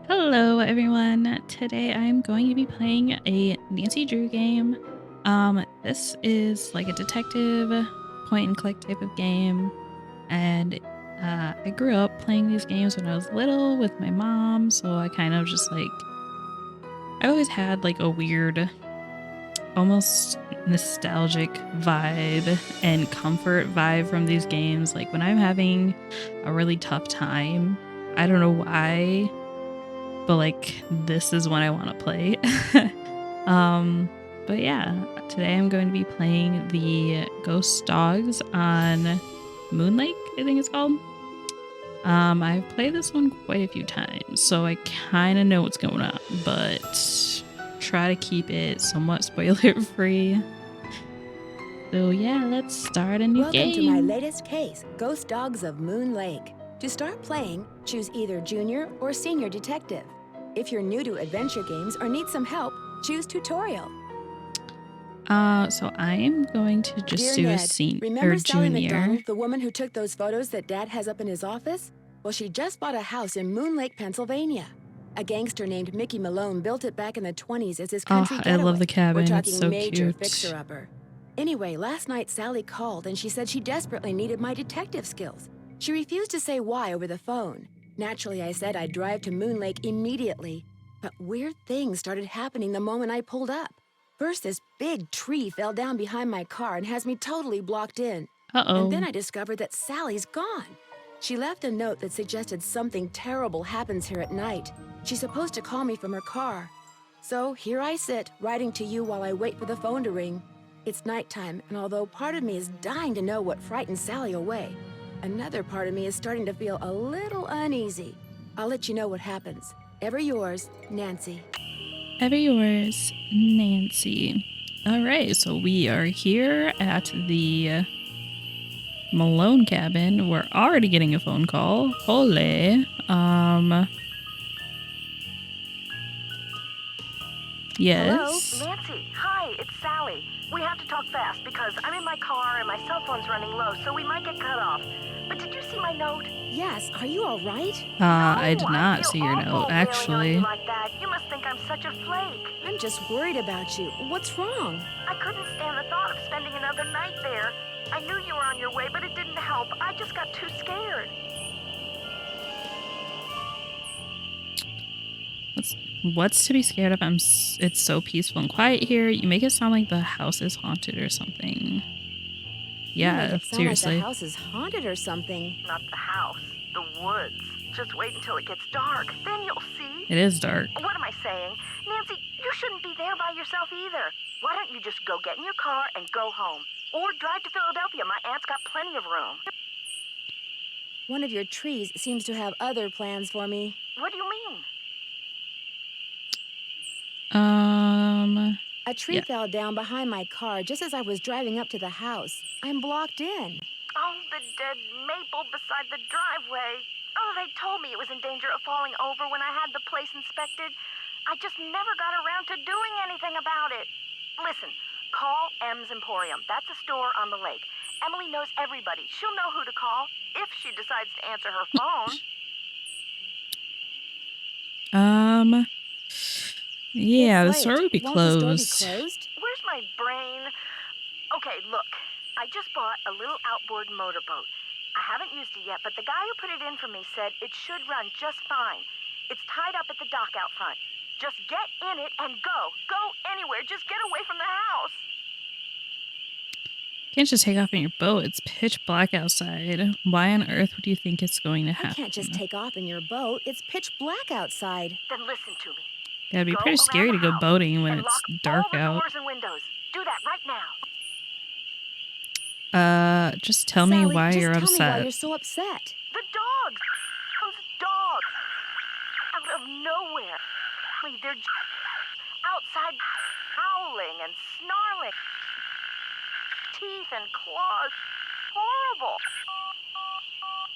Hello everyone. Today I'm going to be playing a Nancy Drew game. This is like a detective point and click type of game, and I grew up playing these games when I was little with my mom, so I kind of just like I always had like a weird almost nostalgic vibe and comfort vibe from these games. Like when I'm having a really tough time, I don't know why, but like this is what I want to play. um, but yeah, today I'm going to be playing the Ghost Dogs on Moon Lake, I think it's called. I've played this one quite a few times, so I kind of know what's going on, but try to keep it somewhat spoiler free. So yeah, let's start a new game. Welcome to my latest case, Ghost Dogs of Moon Lake. To start playing, choose either junior or senior detective. If you're new to adventure games or need some help, choose tutorial. So I am going to just Dear do a Ned, senior remember or Sally junior. McDonald, the woman who took those photos that Dad has up in his office? Well, she just bought a house in Moon Lake, Pennsylvania. A gangster named Mickey Malone built it back in the 20s as his country getaway. I love the cabin. We're talking it's so major cute. fixer-upper. Anyway, last night Sally called and she said she desperately needed my detective skills. She refused to say why over the phone. Naturally, I said I'd drive to Moon Lake immediately. But weird things started happening the moment I pulled up. First, this big tree fell down behind my car and has me totally blocked in. And then I discovered that Sally's gone. She left a note that suggested something terrible happens here at night. She's supposed to call me from her car. So here I sit, writing to you while I wait for the phone to ring. It's nighttime, and although part of me is dying to know what frightened Sally away, another part of me is starting to feel a little uneasy. I'll let you know what happens. Ever yours, Nancy. Ever yours, Nancy. All right, so we are here at the Malone cabin. We're already getting a phone call. Ole. Yes. Hello? Nancy, hi, it's Sally. We have to talk fast because I'm in my car and my cell phone's running low, so we might get cut off. But did you see my note? Yes, are you all right? I did not see your note, actually. Like that. You must think I'm such a flake. I'm just worried about you. What's wrong? I couldn't stand the thought of spending another night there. I knew you were on your way, but it didn't help. I just got too scared. What's to be scared of? It's so peaceful and quiet here. You make it sound like the house is haunted or something. Yeah, seriously. Like the house is haunted or something. Not the house, the woods. Just wait until it gets dark, then you'll see. It is dark. What am I saying? Nancy, you shouldn't be there by yourself either. Why don't you just go get in your car and go home? Or drive to Philadelphia. My aunt's got plenty of room. One of your trees seems to have other plans for me. What do you mean? A tree fell down behind my car just as I was driving up to the house. I'm blocked in. Oh, the dead maple beside the driveway. Oh, they told me it was in danger of falling over when I had the place inspected. I just never got around to doing anything about it. Listen, call M's Emporium. That's a store on the lake. Emily knows everybody. She'll know who to call if she decides to answer her phone. Yeah, the store would be closed. Won't the store be closed? Where's my brain? Okay, look. I just bought a little outboard motorboat. I haven't used it yet, but the guy who put it in for me said it should run just fine. It's tied up at the dock out front. Just get in it and go. Go anywhere. Just get away from the house. You can't just take off in your boat. It's pitch black outside. Why on earth would you think it's going to happen? I can't just take off in your boat. It's pitch black outside. Then listen to me. Yeah, it'd be pretty scary to go boating when it's dark out. All the doors and windows. Do that right now. Just tell Sally, me why you're upset. Tell me why you're so upset. The dogs! Those dogs! Out of nowhere. They're outside howling and snarling. Teeth and claws. Horrible.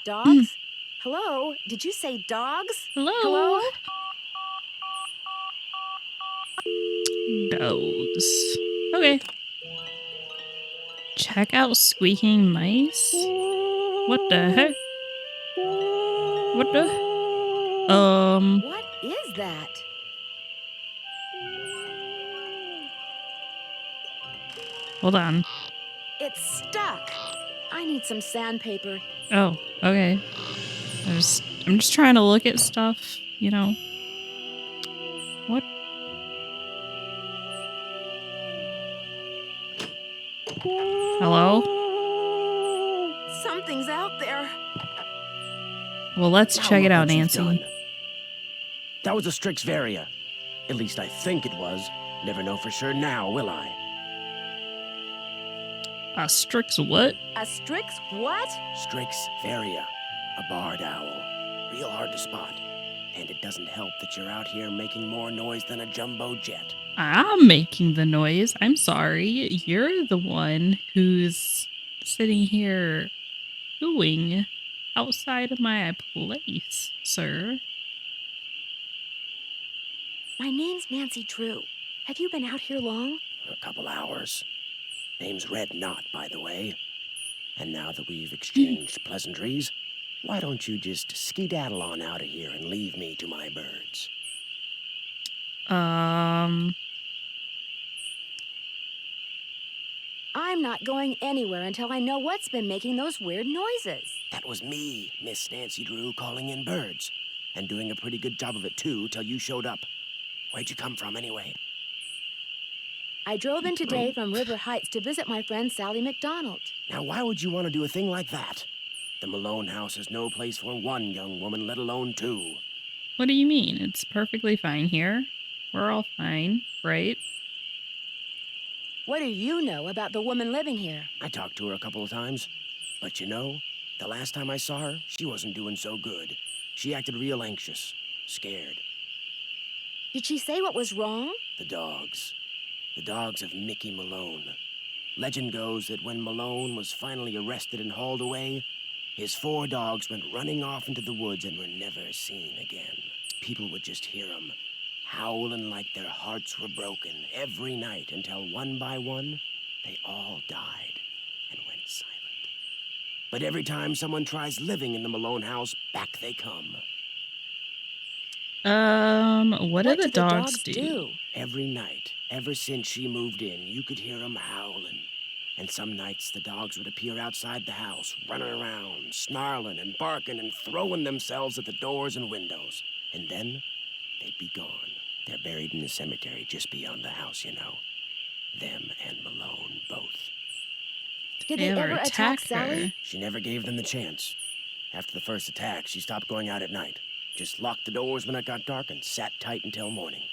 Dogs? Hello? Did you say dogs? Hello? Dogs. Okay. Check out squeaking mice? What the heck? What the? What is that? Hold on. It's stuck. I need some sandpaper. Oh, okay. I'm just trying to look at stuff, you know. What? Hello? Something's out there. Well, let's Now check it look out, what you've Nancy. done. That was a Strix Varia. At least I think it was. Never know for sure now, will I? A Strix what? A Strix what? Strix Varia. A barred owl. Real hard to spot. And it doesn't help that you're out here making more noise than a jumbo jet. I'm making the noise. I'm sorry. You're the one who's sitting here cooing outside of my place, sir. My name's Nancy Drew. Have you been out here long? A couple hours. Name's Red Knot, by the way. And now that we've exchanged pleasantries, why don't you just skedaddle on out of here and leave me to my birds? I'm not going anywhere until I know what's been making those weird noises. That was me, Miss Nancy Drew, calling in birds. And doing a pretty good job of it, too, till you showed up. Where'd you come from, anyway? I drove in today from River Heights to visit my friend Sally McDonald. Now, why would you want to do a thing like that? The Malone house is no place for one young woman, let alone two. What do you mean? It's perfectly fine here. We're all fine, right? What do you know about the woman living here? I talked to her a couple of times. But you know, the last time I saw her, she wasn't doing so good. She acted real anxious, scared. Did she say what was wrong? The dogs. The dogs of Mickey Malone. Legend goes that when Malone was finally arrested and hauled away, his 4 dogs went running off into the woods and were never seen again. People would just hear them, howling like their hearts were broken every night until one by one, they all died and went silent. But every time someone tries living in the Malone house, back they come. What do the dogs do? Every night, ever since she moved in, you could hear them howling. And some nights the dogs would appear outside the house, running around, snarling and barking and throwing themselves at the doors and windows. And then they'd be gone. They're buried in the cemetery just beyond the house, you know. Them and Malone both. Did they ever attack her? Sally? She never gave them the chance. After the first attack, she stopped going out at night. Just locked the doors when it got dark and sat tight until morning.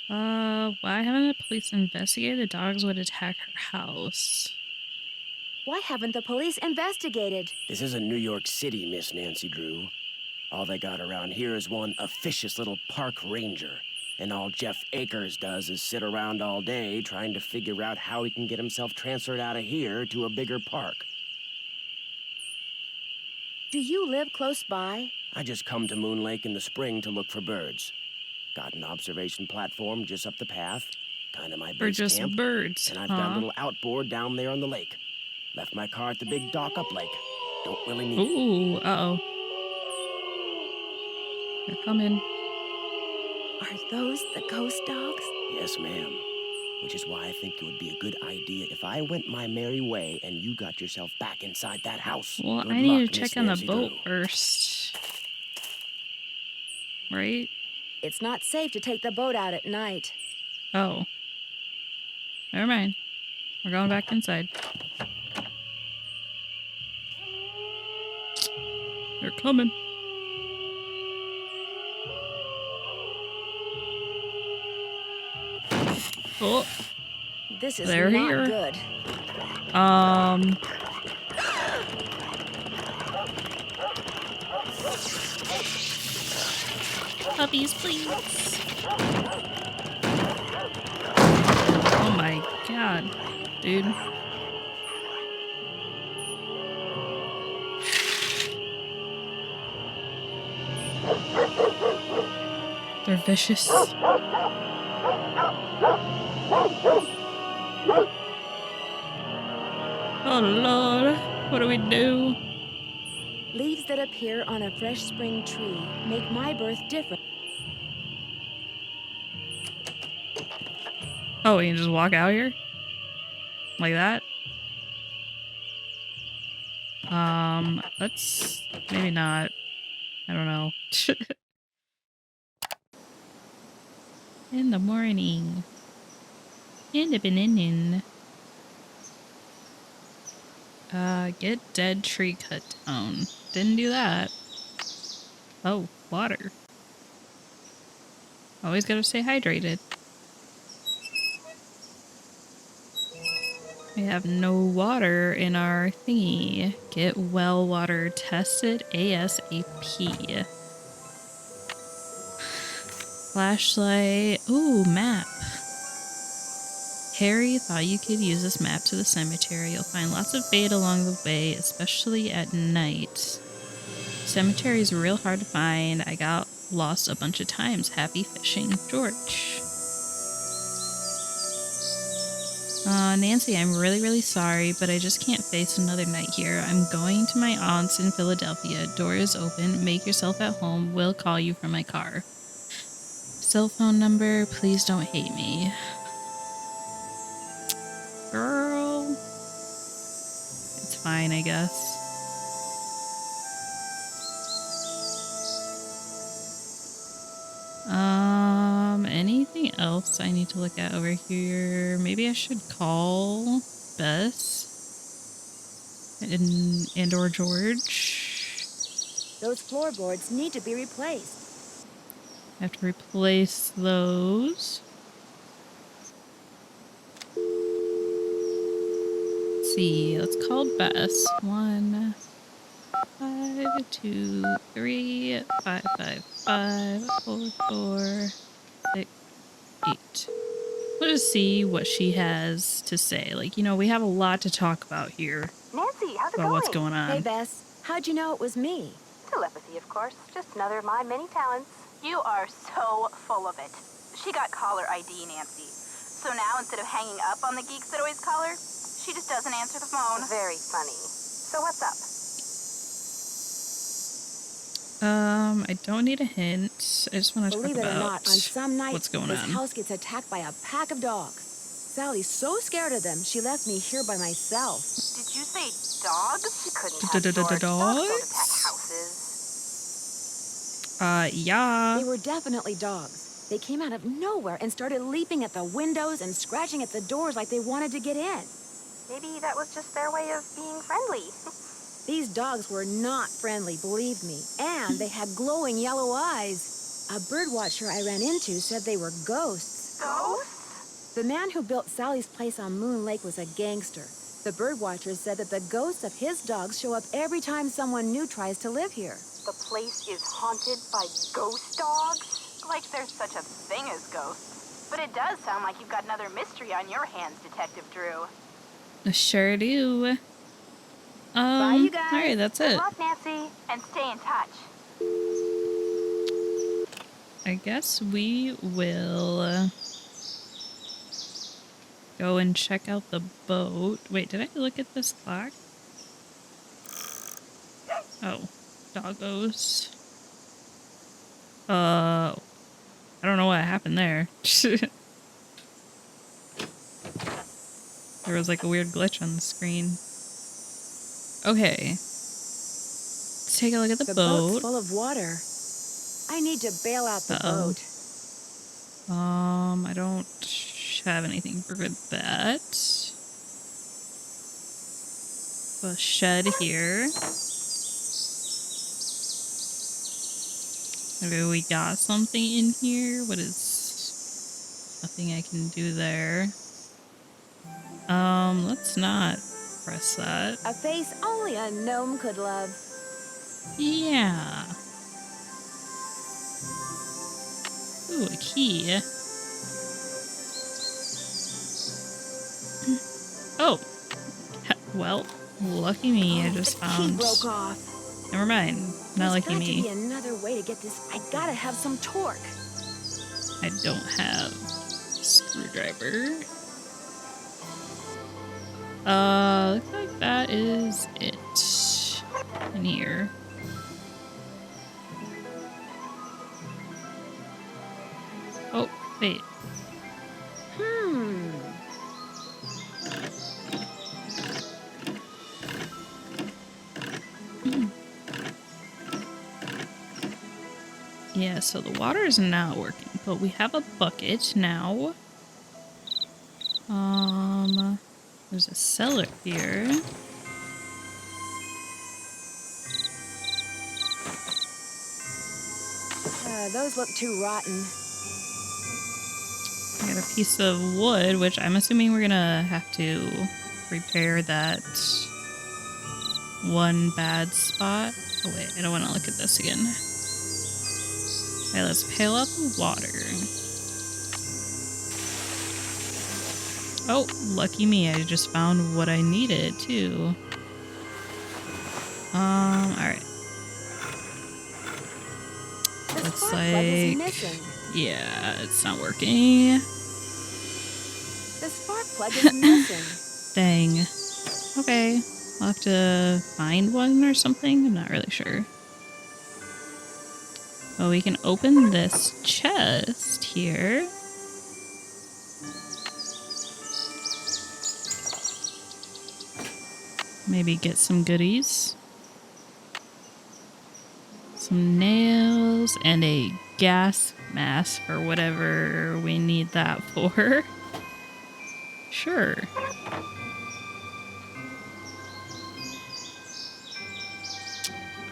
Why haven't the police investigated the dogs would attack her house? Why haven't the police investigated? This isn't New York City, Miss Nancy Drew. All they got around here is one officious little park ranger. And all Jeff Akers does is sit around all day trying to figure out how he can get himself transferred out of here to a bigger park. Do you live close by? I just come to Moon Lake in the spring to look for birds. Got an observation platform just up the path, kind of my base Or just camp. birds? And I've got a little outboard down there on the lake. Left my car at the big dock up lake. Don't really need it. Ooh, uh-oh. They're coming. Are those the ghost dogs? Yes, ma'am. Which is why I think it would be a good idea if I went my merry way and you got yourself back inside that house. Well, Good I need luck, to Miss check on the Nancy boat Drew. first. Right? It's not safe to take the boat out at night. Oh. Never mind. We're going back inside. They're coming. Oh, This is They're not here. good. Puppies, please. Oh my god, dude. They're vicious. Oh Lord, what do we do? Leaves that appear on a fresh spring tree make my birth different. Oh, you can just walk out here? Like that? Let's maybe not. I don't know. In the morning. In the beginning. Get dead tree cut down. Didn't do that. Oh, water. Always gotta stay hydrated. We have no water in our thingy. Get well water tested ASAP. Flashlight. Ooh, map. Harry thought you could use this map to the cemetery. You'll find lots of bait along the way, especially at night. Cemetery is real hard to find. I got lost a bunch of times. Happy fishing, George. Nancy, I'm really sorry, but I just can't face another night here. I'm going to my aunt's in Philadelphia. Door is open. Make yourself at home. We'll call you from my car. Cell phone number. Please don't hate me. Girl. It's fine, I guess. Anything else I need to look at over here? Maybe I should call Bess and or George. Those floorboards need to be replaced. I have to replace those. Let's see, let's call Bess. 1 5 2 3 5 5 5 4 4 6 8. We'll just see what she has to say. Like, you know, we have a lot to talk about here. Nancy, how's it About going? what's going on. Hey, Bess, how'd you know it was me? Telepathy, of course. Just another of my many talents. You are so full of it. She got caller ID, Nancy. So now, instead of hanging up on the geeks that always call her, she just doesn't answer the phone. Very funny. So what's up? I don't need a hint. I just want to talk Believe it or about not, on some nights, what's going this on. house gets attacked by a pack of dogs. Sally's so scared of them, she left me here by myself. Did you say dogs? She couldn't have George. Dogs don't attack houses. Yeah. They were definitely dogs. They came out of nowhere and started leaping at the windows and scratching at the doors like they wanted to get in. Maybe that was just their way of being friendly. These dogs were not friendly, believe me, and they had glowing yellow eyes. A birdwatcher I ran into said they were ghosts. Ghosts? The man who built Sally's place on Moon Lake was a gangster. The birdwatcher said that the ghosts of his dogs show up every time someone new tries to live here. The place is haunted by ghost dogs? Like there's such a thing as ghosts. But it does sound like you've got another mystery on your hands, Detective Drew. Sure do. Bye, you guys. All right, that's Good it. luck, Nancy, and stay in touch. I guess we will go and check out the boat. Wait, did I look at this clock? Oh, Doggos. I don't know what happened there. There was like a weird glitch on the screen. Okay. Let's take a look at the The boat. boat's full of water. I need to bail out the boat. I don't have anything for that. A shed here. Maybe we got something in here. What is... Nothing I can do there. Let's not press that. A face only a gnome could love. Yeah. Ooh, a key. Oh. Well, lucky me, I just The key found... broke off. Never mind. Not lucky There's got to be me. another way to get this. I gotta have some torque. I don't have a screwdriver. Looks like that is it in here. Oh, wait. Hmm. Yeah, so the water is not working, but we have a bucket now. There's a cellar here. Those look too rotten. I got a piece of wood, which I'm assuming we're gonna have to repair that one bad spot. Oh wait, I don't want to look at this again. Okay, let's pail out the water. Oh, lucky me, I just found what I needed too. Alright. Looks like... yeah, it's not working. The spark plug is missing. Dang. Okay, I'll have to find one or something. I'm not really sure. Well, we can open this chest here. Maybe get some goodies. Some nails and a gas mask for whatever we need that for. Sure.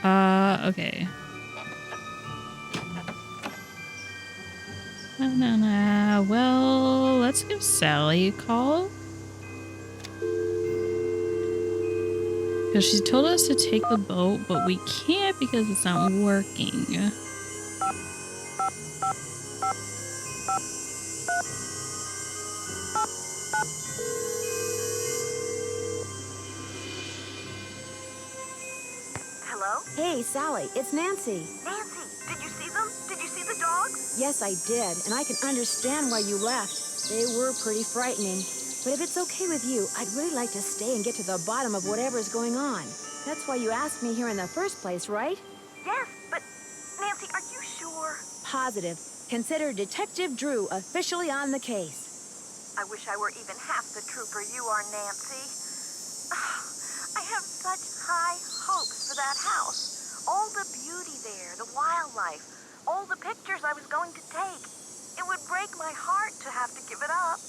Okay. Well, let's give Sally a call. Because she told us to take the boat, but we can't because it's not working. Hello? Hey, Sally, it's Nancy. Nancy, did you see them? Did you see the dogs? Yes, I did, and I can understand why you left. They were pretty frightening. But if it's okay with you, I'd really like to stay and get to the bottom of whatever's going on. That's why you asked me here in the first place, right? Yes, but Nancy, are you sure? Positive. Consider Detective Drew officially on the case. I wish I were even half the trooper you are, Nancy. I have such high hopes for that house. All the beauty there, the wildlife, all the pictures I was going to take. It would break my heart to have to give it up.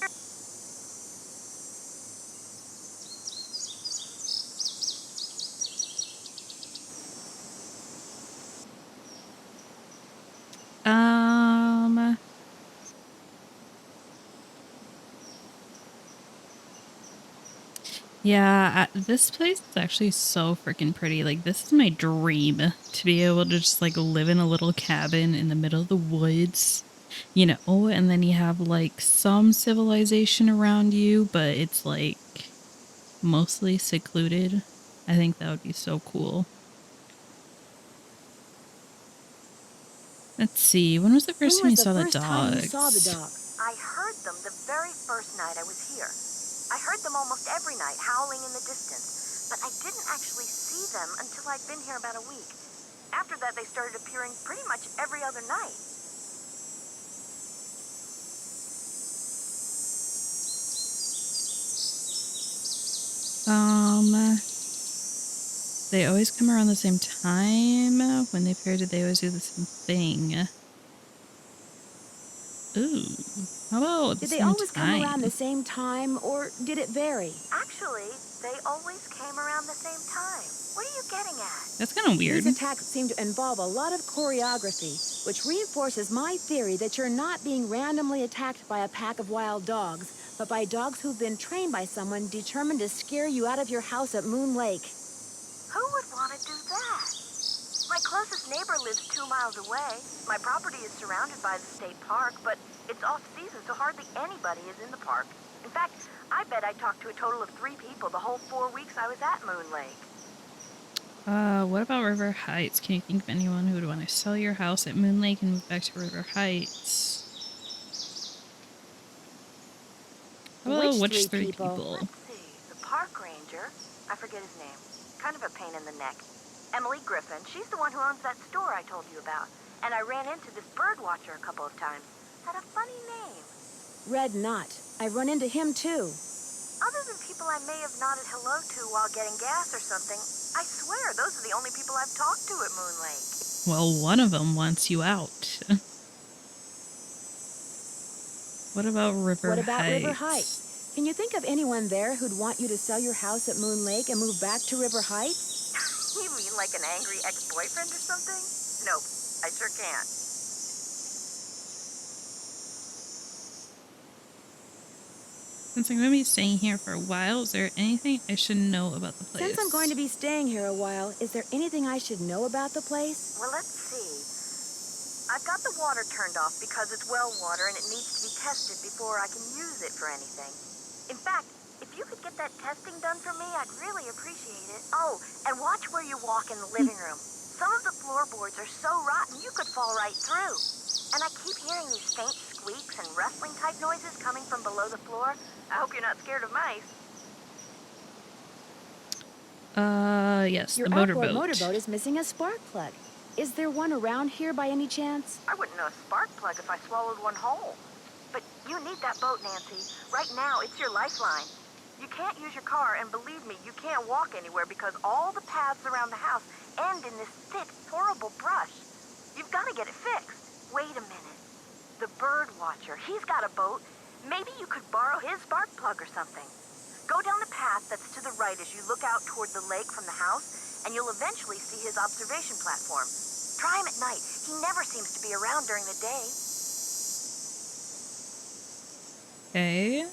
Yeah, this place is actually so freaking pretty. Like, this is my dream to be able to just like live in a little cabin in the middle of the woods, you know, and then you have like some civilization around you, but it's like mostly secluded. I think that would be so cool. Let's see, when was the first time you saw the dogs? I heard them the very first night I was here. I heard them almost every night, howling in the distance. But I didn't actually see them until I'd been here about a week. After that, they started appearing pretty much every other night. They always come around the same time. When they pair, did they always do the same thing? Ooh, how about Did they always come around the same time, or did it vary? Actually, they always came around the same time. What are you getting at? That's kind of weird. These attacks seem to involve a lot of choreography, which reinforces my theory that you're not being randomly attacked by a pack of wild dogs, but by dogs who've been trained by someone determined to scare you out of your house at Moon Lake. Who would want to do that? My closest neighbor lives 2 miles away. My property is surrounded by the state park, but it's off-season, so hardly anybody is in the park. In fact, I bet I talked to a total of 3 people the whole 4 weeks I was at Moon Lake. What about River Heights? Can you think of anyone who would want to sell your house at Moon Lake and move back to River Heights? Which 3 people? Let's see. The park ranger. I forget his name. Kind of a pain in the neck. Emily Griffin. She's the one who owns that store I told you about. And I ran into this bird watcher a couple of times. had a funny name. Red Knot. I run into him too. Other than people I may have nodded hello to while getting gas or something, I swear those are the only people I've talked to at Moon Lake. Well, one of them wants you out. What about River What about River Heights? Heights? Can you think of anyone there who'd want you to sell your house at Moon Lake and move back to River Heights? You mean like an angry ex-boyfriend or something? Nope, I sure can't. Since I'm going to be staying here for a while, is there anything I should know about the place? Since I'm going to be staying here a while, is there anything I should know about the place? Well, let's see. I've got the water turned off because it's well water and it needs to be tested before I can use it for anything. In fact, if you could get that testing done for me, I'd really appreciate it. Oh, and watch where you walk in the living room. Some of the floorboards are so rotten you could fall right through. And I keep hearing these faint squeaks and rustling type noises coming from below the floor. I hope you're not scared of mice. Yes, Your the outboard motorboat. motorboat is missing a spark plug. Is there one around here by any chance? I wouldn't know a spark plug if I swallowed one whole. But you need that boat, Nancy. Right now, it's your lifeline. You can't use your car, and believe me, you can't walk anywhere because all the paths around the house end in this thick, horrible brush. You've got to get it fixed. Wait a minute. The bird watcher, he's got a boat. Maybe you could borrow his spark plug or something. Go down the path that's to the right as you look out toward the lake from the house, and you'll eventually see his observation platform. Try him at night. He never seems to be around during the day. Okay.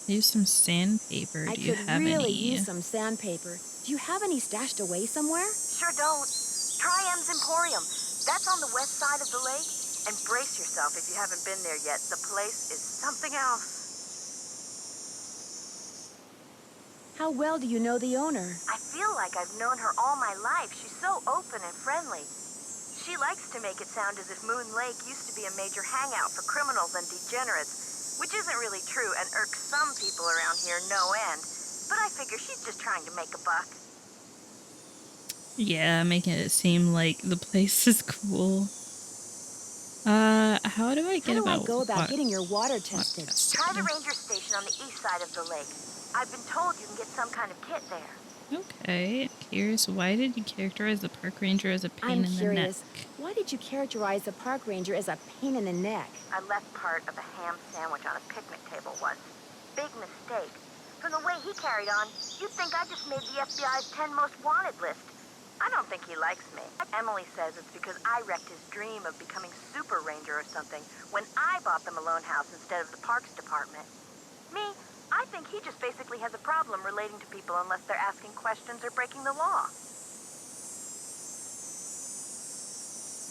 Use some sandpaper. I Do you could have really any? use some sandpaper. Do you have any stashed away somewhere? Sure don't. Try M's Emporium. That's on the west side of the lake. And brace yourself if you haven't been there yet. The place is something else. How well do you know the owner? I feel like I've known her all my life. She's so open and friendly. She likes to make it sound as if Moon Lake used to be a major hangout for criminals and degenerates, which isn't really true and irks some people around here no end. But I figure she's just trying to make a buck. Yeah, making it seem like the place is cool. How do I get How do I about go about what- getting your water tested? testing? Try the ranger station on the east side of the lake. I've been told you can get some kind of kit there. Okay, curious. Why did you characterize the park ranger as a pain I'm in the curious. neck? Why did you characterize the park ranger as a pain in the neck? I left part of a ham sandwich on a picnic table once. Big mistake. From the way he carried on, you'd think I just made the FBI's 10 most wanted list. I don't think he likes me. Emily says it's because I wrecked his dream of becoming super ranger or something when I bought the Malone house instead of the parks department. Me, I think he just basically has a problem relating to people unless they're asking questions or breaking the law.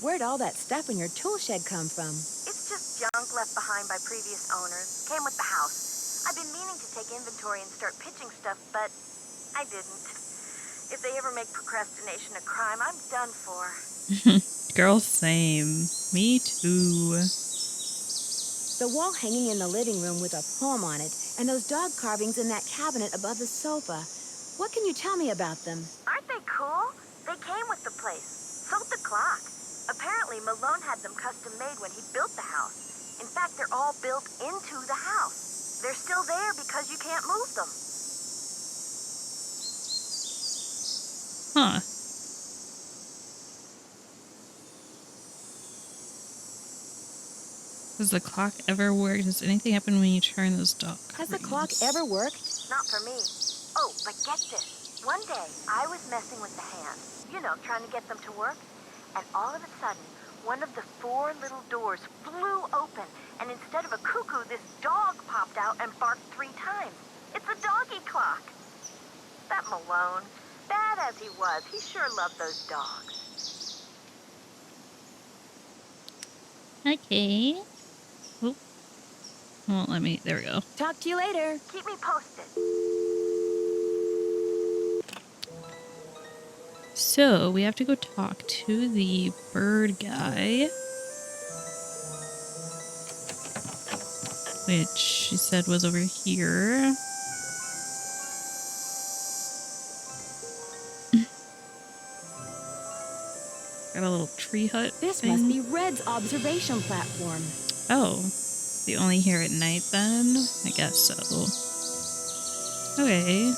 Where'd all that stuff in your tool shed come from? It's just junk left behind by previous owners. Came with the house. I've been meaning to take inventory and start pitching stuff, but I didn't. If they ever make procrastination a crime, I'm done for. Girl, same. Me too. The wall hanging in the living room with a poem on it, and those dog carvings in that cabinet above the sofa. What can you tell me about them? Aren't they cool? They came with the place. So did the clock. Apparently, Malone had them custom made when he built the house. In fact, they're all built into the house. They're still there because you can't move them. Huh. Does the clock ever work? Does anything happen when you turn those dog Has the clock carvings? ever worked? Not for me. Oh, but get this. One day, I was messing with the hands. You know, trying to get them to work. And all of a sudden, one of the 4 little doors flew open. And instead of a cuckoo, this dog popped out and barked 3 times. It's a doggy clock. That Malone, bad as he was, he sure loved those dogs. Okay. Oh. Well, let me. There we go. Talk to you later. Keep me posted. So we have to go talk to the bird guy, which she said was over here. Got a little tree hut. This thing. must be Red's observation platform. Oh, the only here at night then? I guess so. Okay.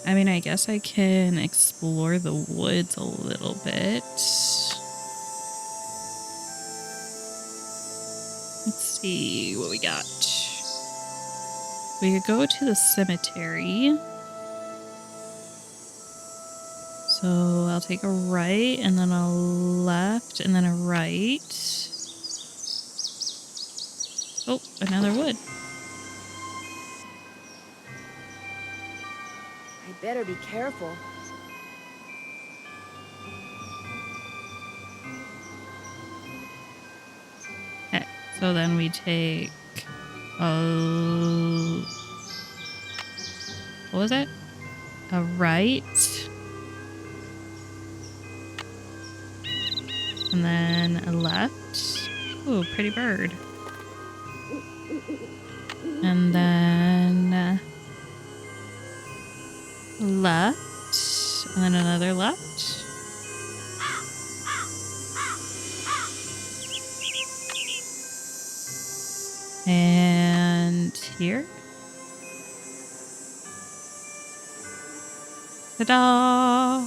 I mean, I guess I can explore the woods a little bit. Let's see what we got. We could go to the cemetery. So I'll take a right and then a left and then a right. Oh, another wood. I better be careful. Okay, so then we take what was it? A right. And then a left. Ooh, pretty bird. And then left. And then another left. And here. Ta-da!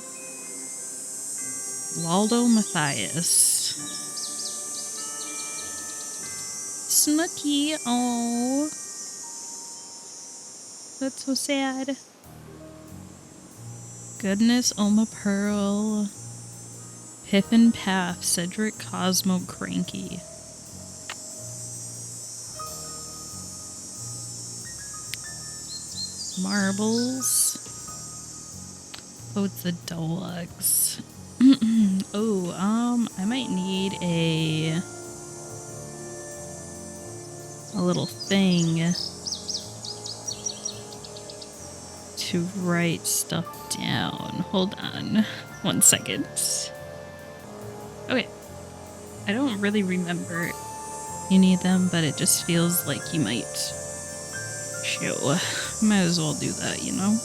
Waldo Matthias. Snooky. Oh. That's so sad. Goodness, Oma Pearl. Piffin Path, Cedric Cosmo Cranky. Marbles. Oh, it's the Doggos. Oh, I might need a little thing to write stuff down. Hold on 1 second. Okay. I don't really remember you need them, but it just feels like you might. Show. Might as well do that, you know?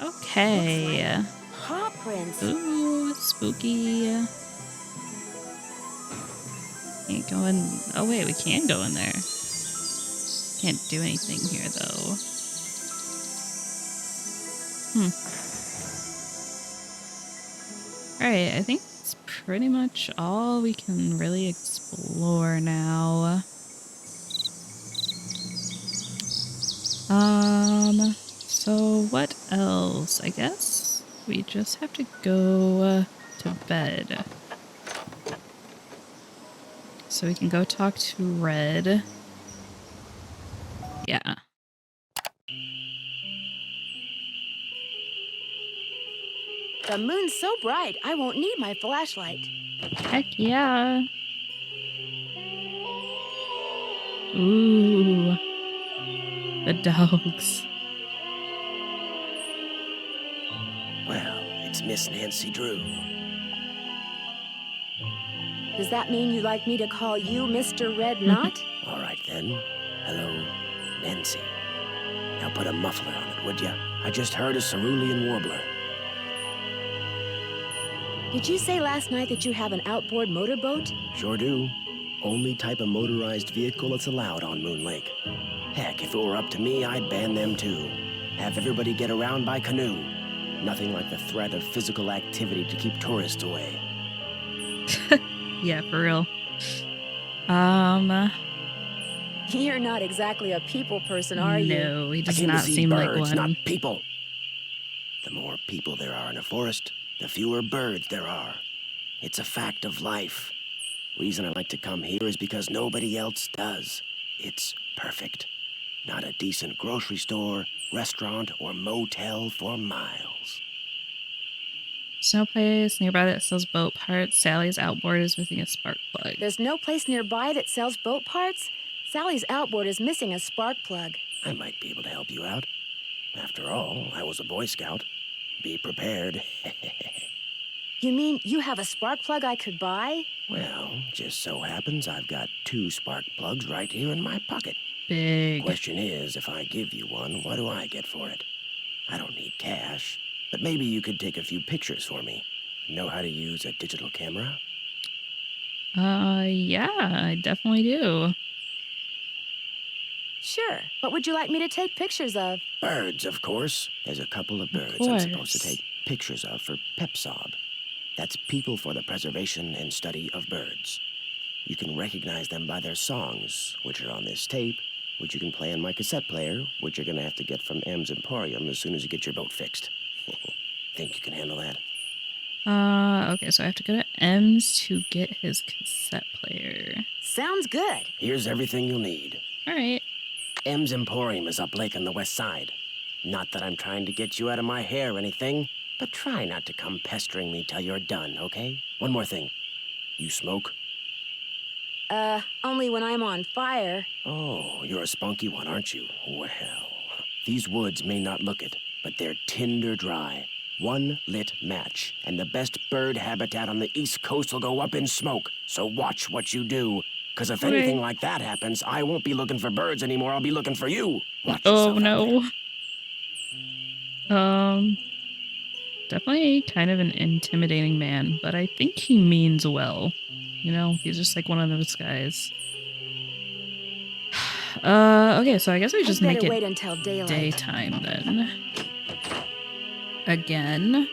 Okay. Like paw prints. Ooh, spooky. Can't go in. Oh, wait, we can go in there. Can't do anything here, though. Alright, I think that's pretty much all we can really explore now. So what else? I guess we just have to go to bed. So we can go talk to Red. Yeah. The moon's so bright, I won't need my flashlight. Heck yeah. Ooh. The dogs. Well, it's Miss Nancy Drew. Does that mean you'd like me to call you Mr. Red Knot? All right, then. Hello, Nancy. Now put a muffler on it, would ya? I just heard a cerulean warbler. Did you say last night that you have an outboard motorboat? Sure do. Only type of motorized vehicle that's allowed on Moon Lake. Heck, if it were up to me, I'd ban them too. Have everybody get around by canoe. Nothing like the threat of physical activity to keep tourists away. Yeah, for real. You're not exactly a people person, are you? No, he I does came to not see seem like birds, one. not people. The more people there are in a forest, the fewer birds there are. It's a fact of life. Reason I like to come here is because nobody else does. It's perfect. Not a decent grocery store, restaurant, or motel for miles. There's no place nearby that sells boat parts. Sally's outboard is missing a spark plug. There's no place nearby that sells boat parts? Sally's outboard is missing a spark plug. I might be able to help you out. After all, I was a Boy Scout. Be prepared. You mean you have a spark plug I could buy? Well, just so happens I've got 2 spark plugs right here in my pocket. Big. Question is, if I give you one, what do I get for it? I don't need cash, but maybe you could take a few pictures for me. Know how to use a digital camera? Yeah, I definitely do. Sure. What would you like me to take pictures of? Birds, of course. There's a couple of birds I'm supposed to take pictures of for PEPSOB. That's People for the Preservation and Study of Birds. You can recognize them by their songs, which are on this tape, which you can play on my cassette player, which you're gonna have to get from M's Emporium as soon as you get your boat fixed. Think you can handle that? Okay, so I have to go to M's to get his cassette player. Sounds good. Here's everything you'll need. All right. M's Emporium is up lake on the west side. Not that I'm trying to get you out of my hair or anything, but try not to come pestering me till you're done, okay? One more thing. You smoke? Only when I'm on fire. Oh, you're a spunky one, aren't you? Well, these woods may not look it, but they're tinder dry. One lit match, and the best bird habitat on the East Coast will go up in smoke. So watch what you do. Because if anything like that happens, I won't be looking for birds anymore. I'll be looking for you. Watch yourself out no. Definitely kind of an intimidating man, but I think he means well. You know, he's just like one of those guys. Okay, so I guess we just make it wait until daylight. Daytime then. Again.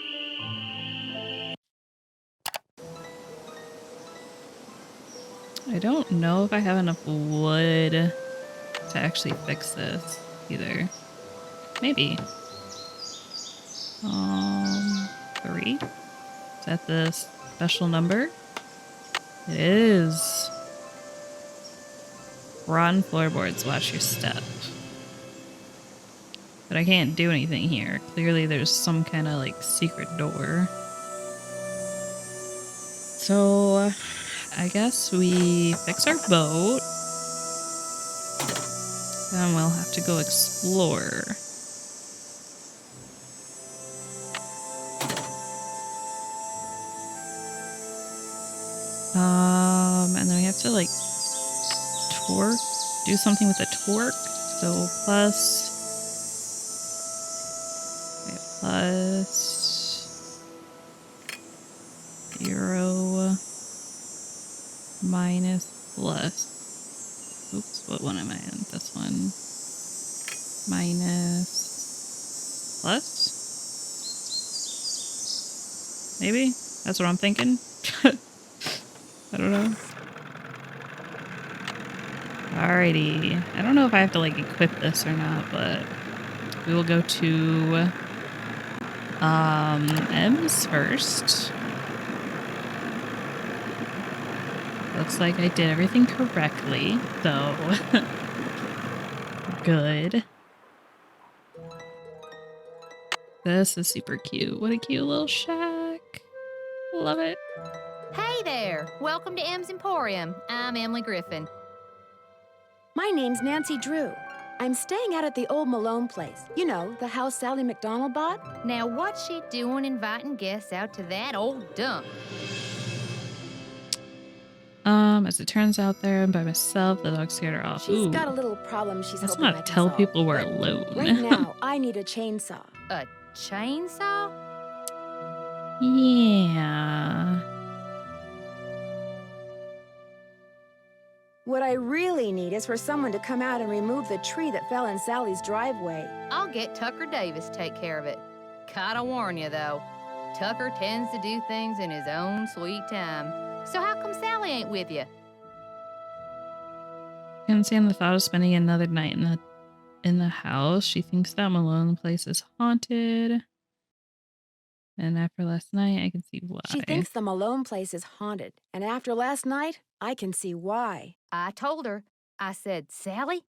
I don't know if I have enough wood to actually fix this either. Maybe. 3. Is that the special number? It is. Rotten floorboards, watch your step. But I can't do anything here. Clearly there's some kind of like secret door. So I guess we fix our boat. Then we'll have to go explore. And then we have to like do something with the torque. So plus plus 0 minus plus. Oops, what one am I in? This one. Minus plus? Maybe? That's what I'm thinking. I don't know. Alrighty. I don't know if I have to like equip this or not, but we will go to M's first. Looks like I did everything correctly, so good. This is super cute. What a cute little shack. Love it. Hey there! Welcome to M's Emporium. I'm Emily Griffin. My name's Nancy Drew. I'm staying out at the old Malone place. You know, the house Sally McDonald bought? Now, what's she doing inviting guests out to that old dump? As it turns out there, I'm by myself. The dog scared her off. She's Ooh. got a little problem she's Let's hoping I not can tell solve. people we're But alone. right now, I need a chainsaw. A chainsaw? Yeah. What I really need is for someone to come out and remove the tree that fell in Sally's driveway. I'll get Tucker Davis to take care of it. Gotta warn you, though. Tucker tends to do things in his own sweet time. So how come Sally ain't with you? Can't stand the thought of spending another night in the house. She thinks that Malone place is haunted. And after last night, I can see why. She thinks the Malone place is haunted. And after last night, I can see why. I told her. I said, Sally,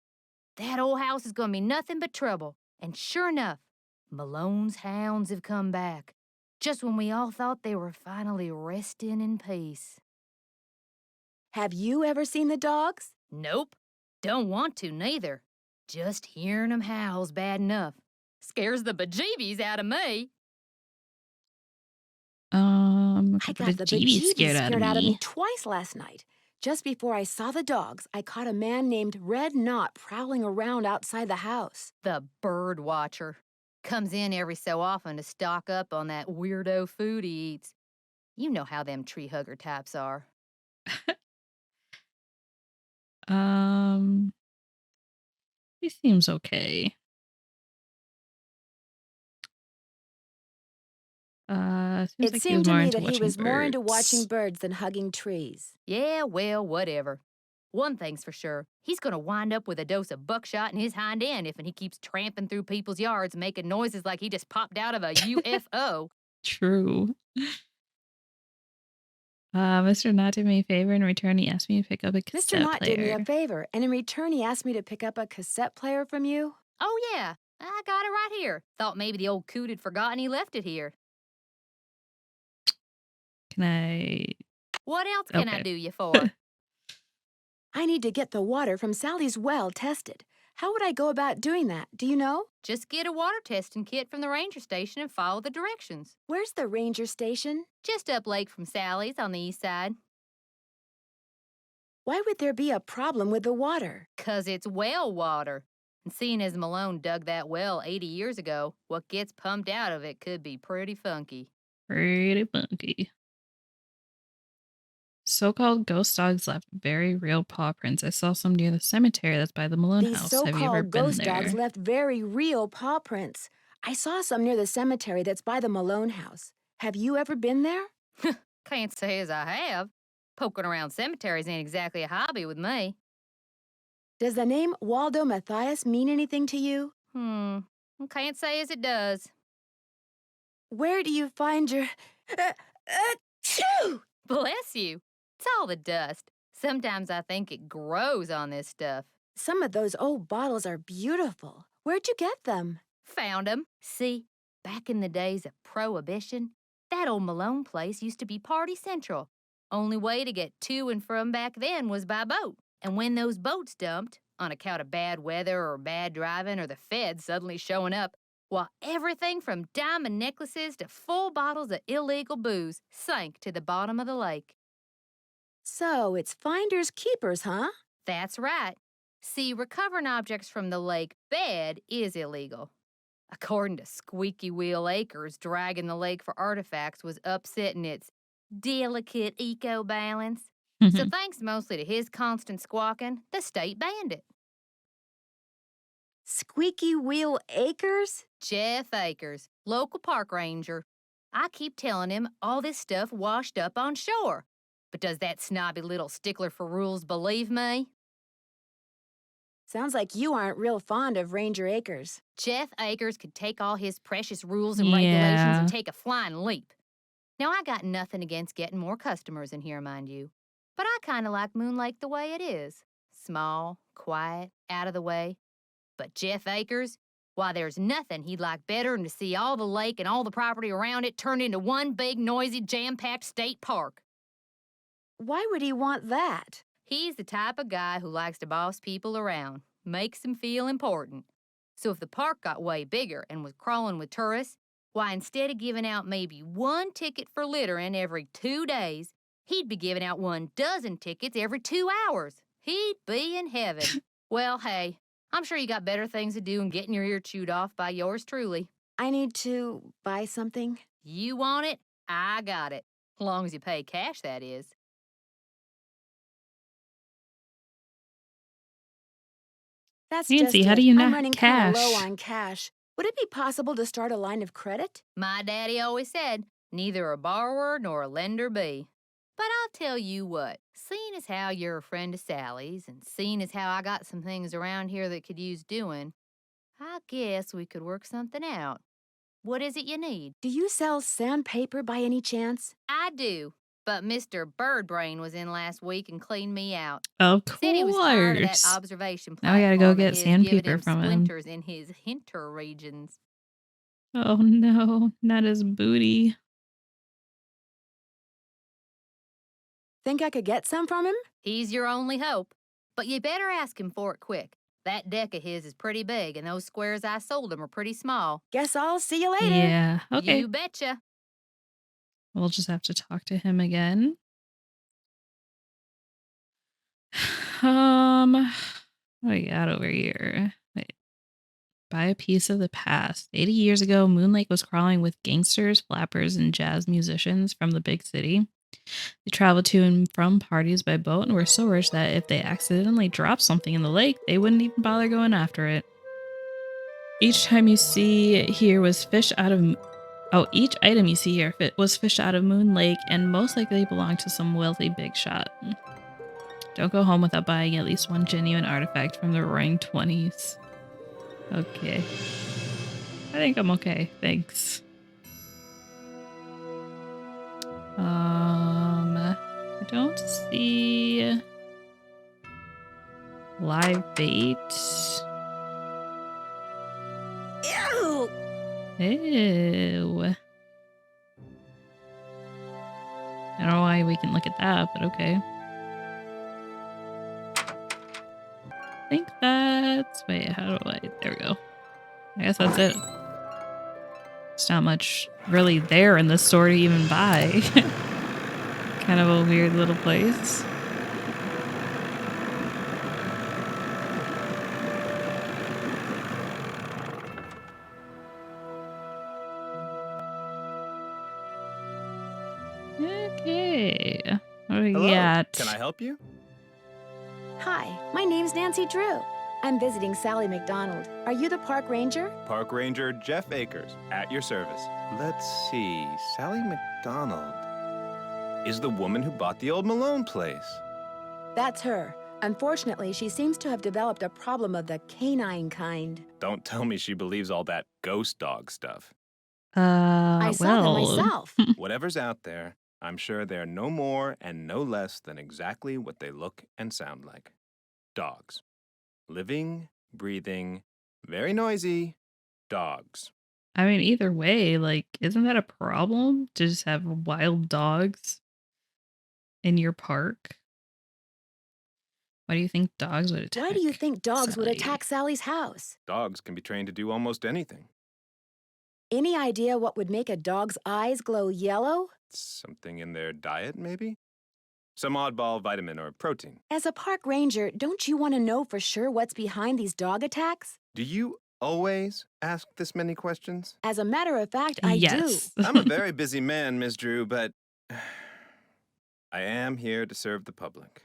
that old house is gonna be nothing but trouble. And sure enough, Malone's hounds have come back. Just when we all thought they were finally resting in peace. Have you ever seen the dogs? Nope. Don't want to, neither. Just hearing 'em howl's bad enough. Scares the bejeebies out of me. I Got the got the bejeebies bejeebies scared out of scared out of me me. twice last night. Just before I saw the dogs, I caught a man named Red Knot prowling around outside the house. The bird watcher. Comes in every so often to stock up on that weirdo food he eats. You know how them tree hugger types are. Um, he seems okay. Seems It like he was seemed to more me into that he watching was more into watching birds. birds than hugging trees. Yeah, well, whatever. One thing's for sure, he's gonna wind up with a dose of buckshot in his hind end if he keeps tramping through people's yards making noises like he just popped out of a UFO. True. Mr. Knot did me a favor. In return, he asked me to pick up a Mr. cassette Knott did me player. a favor, and in return, he asked me to pick up a cassette player from you. Oh, yeah, I got it right here. Thought maybe the old coot had forgotten he left it here. Can I? What else can I Okay. do you for? I need to get the water from Sally's well tested. How would I go about doing that? Do you know? Just get a water testing kit from the ranger station and follow the directions. Where's the ranger station? Just up lake from Sally's on the east side. Why would there be a problem with the water? 'Cause it's well water. And seeing as Malone dug that well 80 years ago, what gets pumped out of it could be pretty funky. Pretty funky. So-called ghost dogs left very real paw prints. I saw some near the cemetery that's by the Malone These house. Have you ever so-called been ghost dogs there? left very real paw prints. I saw some near the cemetery that's by the Malone house. Have you ever been there? Can't say as I have. Poking around cemeteries ain't exactly a hobby with me. Does the name Waldo Matthias mean anything to you? Can't say as it does. Where do you find your... Achoo! Bless you. It's all the dust. Sometimes I think it grows on this stuff. Some of those old bottles are beautiful. Where'd you get them? Found 'em. See, back in the days of Prohibition, that old Malone place used to be Party Central. Only way to get to and from back then was by boat. And when those boats dumped, on account of bad weather or bad driving or the feds suddenly showing up, well, everything from diamond necklaces to full bottles of illegal booze sank to the bottom of the lake. So it's finders keepers, huh? That's right. See, recovering objects from the lake bed is illegal. According to Squeaky Wheel Acres, dragging the lake for artifacts was upsetting its delicate eco-balance. So thanks mostly to his constant squawking, the state banned it. Squeaky Wheel Acres? Jeff Akers, local park ranger. I keep telling him all this stuff washed up on shore. But does that snobby little stickler for rules believe me? Sounds like you aren't real fond of Ranger Acres. Jeff Akers could take all his precious rules and regulations and take a flying leap. Now, I got nothing against getting more customers in here, mind you. But I kind of like Moon Lake the way it is. Small, quiet, out of the way. But Jeff Akers, why, there's nothing he'd like better than to see all the lake and all the property around it turned into one big, noisy, jam-packed state park. Why would he want that? He's the type of guy who likes to boss people around, makes them feel important. So if the park got way bigger and was crawling with tourists, why, instead of giving out maybe one ticket for littering every 2 days, he'd be giving out 12 tickets every 2 hours. He'd be in heaven. Well, hey, I'm sure you got better things to do than getting your ear chewed off by yours truly. I need to buy something. You want it? I got it. As long as you pay cash, that is. That's Nancy, just how it. do you I'm not running kind of low cash? on cash. Would it be possible to start a line of credit? My daddy always said, neither a borrower nor a lender be. But I'll tell you what, seeing as how you're a friend of Sally's and seeing as how I got some things around here that could use doing, I guess we could work something out. What is it you need? Do you sell sandpaper by any chance? I do, but Mr. Birdbrain was in last week and cleaned me out. Of Said he was tired of that course. observation Now I gotta go platform of get his giving sandpaper him from him. splinters in his hinter regions. Oh no, not his booty. Think I could get some from him? He's your only hope, but you better ask him for it quick. That deck of his is pretty big, and those squares I sold him are pretty small. Guess I'll see you later. Yeah, okay. You betcha. We'll just have to talk to him again. What do we got over here? Wait. Buy a piece of the past. 80 years ago, Moon Lake was crawling with gangsters, flappers, and jazz musicians from the big city. They traveled to and from parties by boat and were so rich that if they accidentally dropped something in the lake, they wouldn't even bother going after it. Each time you see here was fish out of each item you see here was fished out of Moon Lake and most likely belonged to some wealthy big shot. Don't go home without buying at least one genuine artifact from the Roaring 20s. Okay. I think I'm okay. Thanks. I don't see live bait. Ew! Ew. I don't know why we can look at that, but okay. I think that's... Wait, how do I... There we go. I guess that's it. There's not much really there in the store to even buy. Kind of a weird little place. Okay. What do we Hello, got? can I help you? Hi, my name's Nancy Drew. I'm visiting Sally McDonald. Are you the park ranger? Park Ranger Jeff Akers, at your service. Let's see, Sally McDonald is the woman who bought the old Malone place. That's her. Unfortunately, she seems to have developed a problem of the canine kind. Don't tell me she believes all that ghost dog stuff. I saw them myself. Whatever's out there, I'm sure they're no more and no less than exactly what they look and sound like. Dogs. Living, breathing, very noisy dogs. I mean, either way, like, isn't that a problem to just have wild dogs in your park? Why do you think dogs would attack? Why do you think dogs would Sally? attack Sally's house? Dogs can be trained to do almost anything. Any idea what would make a dog's eyes glow yellow? Something in their diet, maybe? Some oddball vitamin or protein. As a park ranger, don't you want to know for sure what's behind these dog attacks? Do you always ask this many questions? As a matter of fact, I Yes. I'm a very busy man, Miss Drew, but I am here to serve the public.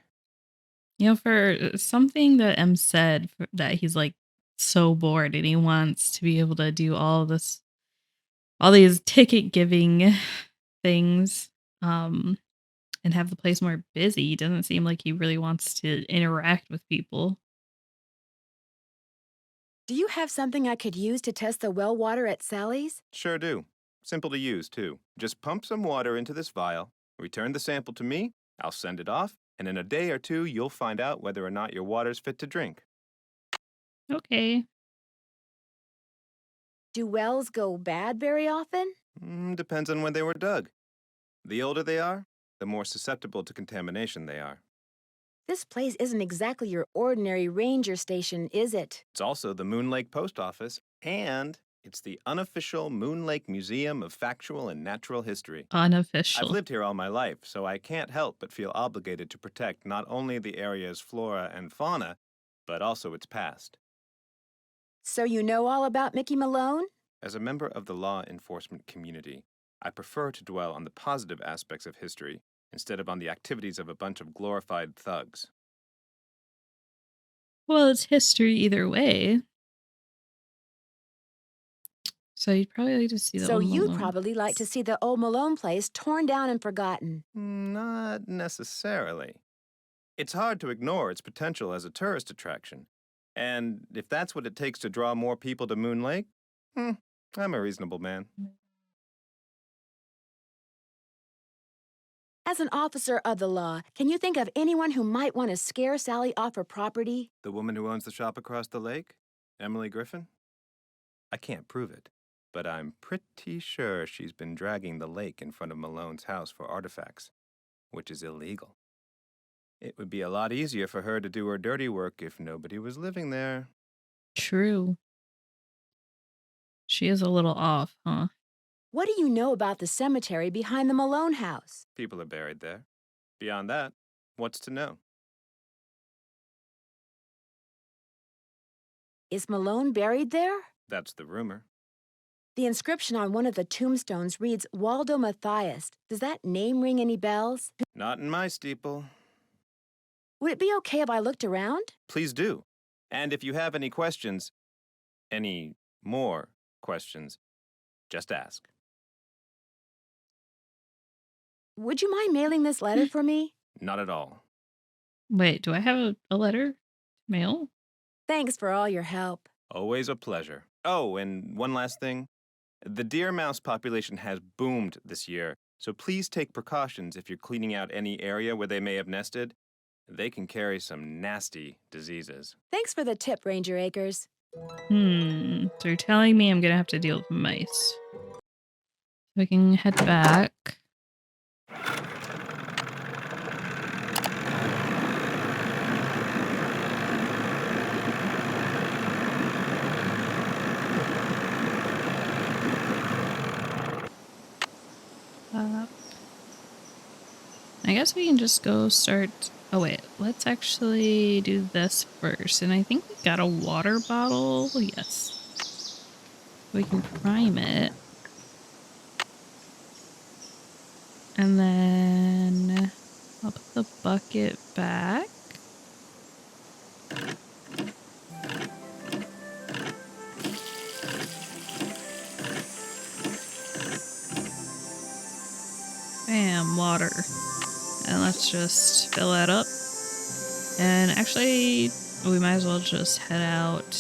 You know, for something that M said that he's like so bored and he wants to be able to do all these ticket giving things, and have the place more busy. It doesn't seem like he really wants to interact with people. Do you have something I could use to test the well water at Sally's? Sure do. Simple to use, too. Just pump some water into this vial, return the sample to me, I'll send it off, and in a day or two, you'll find out whether or not your water's fit to drink. Okay. Do wells go bad very often? Depends on when they were dug. The older they are, the more susceptible to contamination they are. This place isn't exactly your ordinary ranger station, is it? It's also the Moon Lake Post Office, and it's the unofficial Moon Lake Museum of Factual and Natural History. Unofficial. I've lived here all my life, so I can't help but feel obligated to protect not only the area's flora and fauna, but also its past. So you know all about Mickey Malone? As a member of the law enforcement community, I prefer to dwell on the positive aspects of history instead of on the activities of a bunch of glorified thugs. Well, it's history either way. So you'd probably like to see the So old you'd Malone. probably like to see the old Malone place torn down and forgotten. Not necessarily. It's hard to ignore its potential as a tourist attraction. And if that's what it takes to draw more people to Moon Lake, I'm a reasonable man. As an officer of the law, can you think of anyone who might want to scare Sally off her property? The woman who owns the shop across the lake? Emily Griffin? I can't prove it, but I'm pretty sure she's been dragging the lake in front of Malone's house for artifacts, which is illegal. It would be a lot easier for her to do her dirty work if nobody was living there. True. She is a little off, huh? What do you know about the cemetery behind the Malone house? People are buried there. Beyond that, what's to know? Is Malone buried there? That's the rumor. The inscription on one of the tombstones reads Waldo Matthias. Does that name ring any bells? Not in my steeple. Would it be okay if I looked around? Please do. And if you have any questions, any more questions, just ask. Would you mind mailing this letter for me? Not at all. Wait, do I have a letter? Mail? Thanks for all your help. Always a pleasure. Oh, and one last thing. The deer mouse population has boomed this year, so please take precautions if you're cleaning out any area where they may have nested. They can carry some nasty diseases. Thanks for the tip, Ranger Acres. So you're telling me I'm gonna have to deal with mice. We can head back. I guess we can just go start. Oh wait, let's actually do this first. And I think we got a water bottle. Yes. We can prime it. And then I'll put the bucket back. Bam, water. And let's just fill that up. And actually, we might as well just head out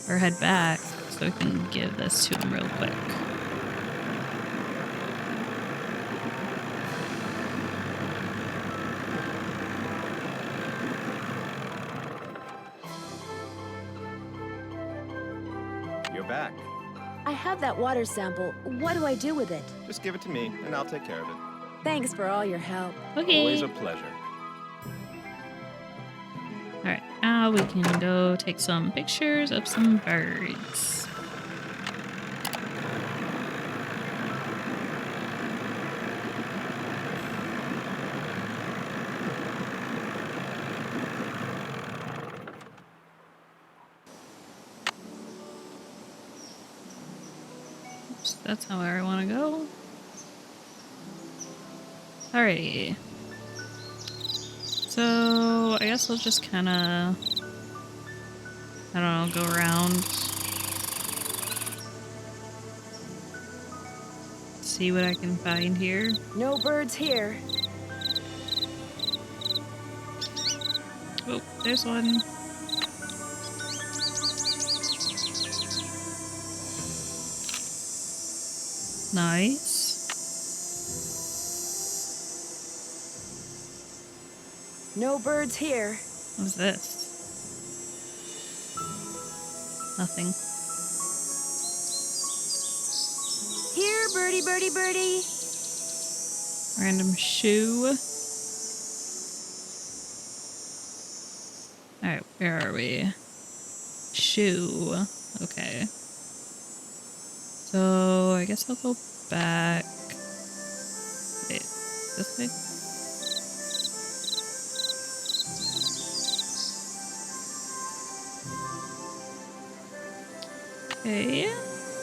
or head back so we can give this to him real quick. You're back. I have that water sample. What do I do with it? Just give it to me, and I'll take care of it. Thanks for all your help. Okay. Always a pleasure. Alright, now we can go take some pictures of some birds. Oops, that's not where I want to go. Alrighty. So, I guess we'll just kind of, I don't know, go around. See what I can find here. No birds here. Oh, there's one. Nice. No birds here. What's this? Nothing. Here, birdie, birdie, birdie. Random shoe. Alright, where are we? Shoe. Okay. So, I guess I'll go back. Wait, this way? Okay.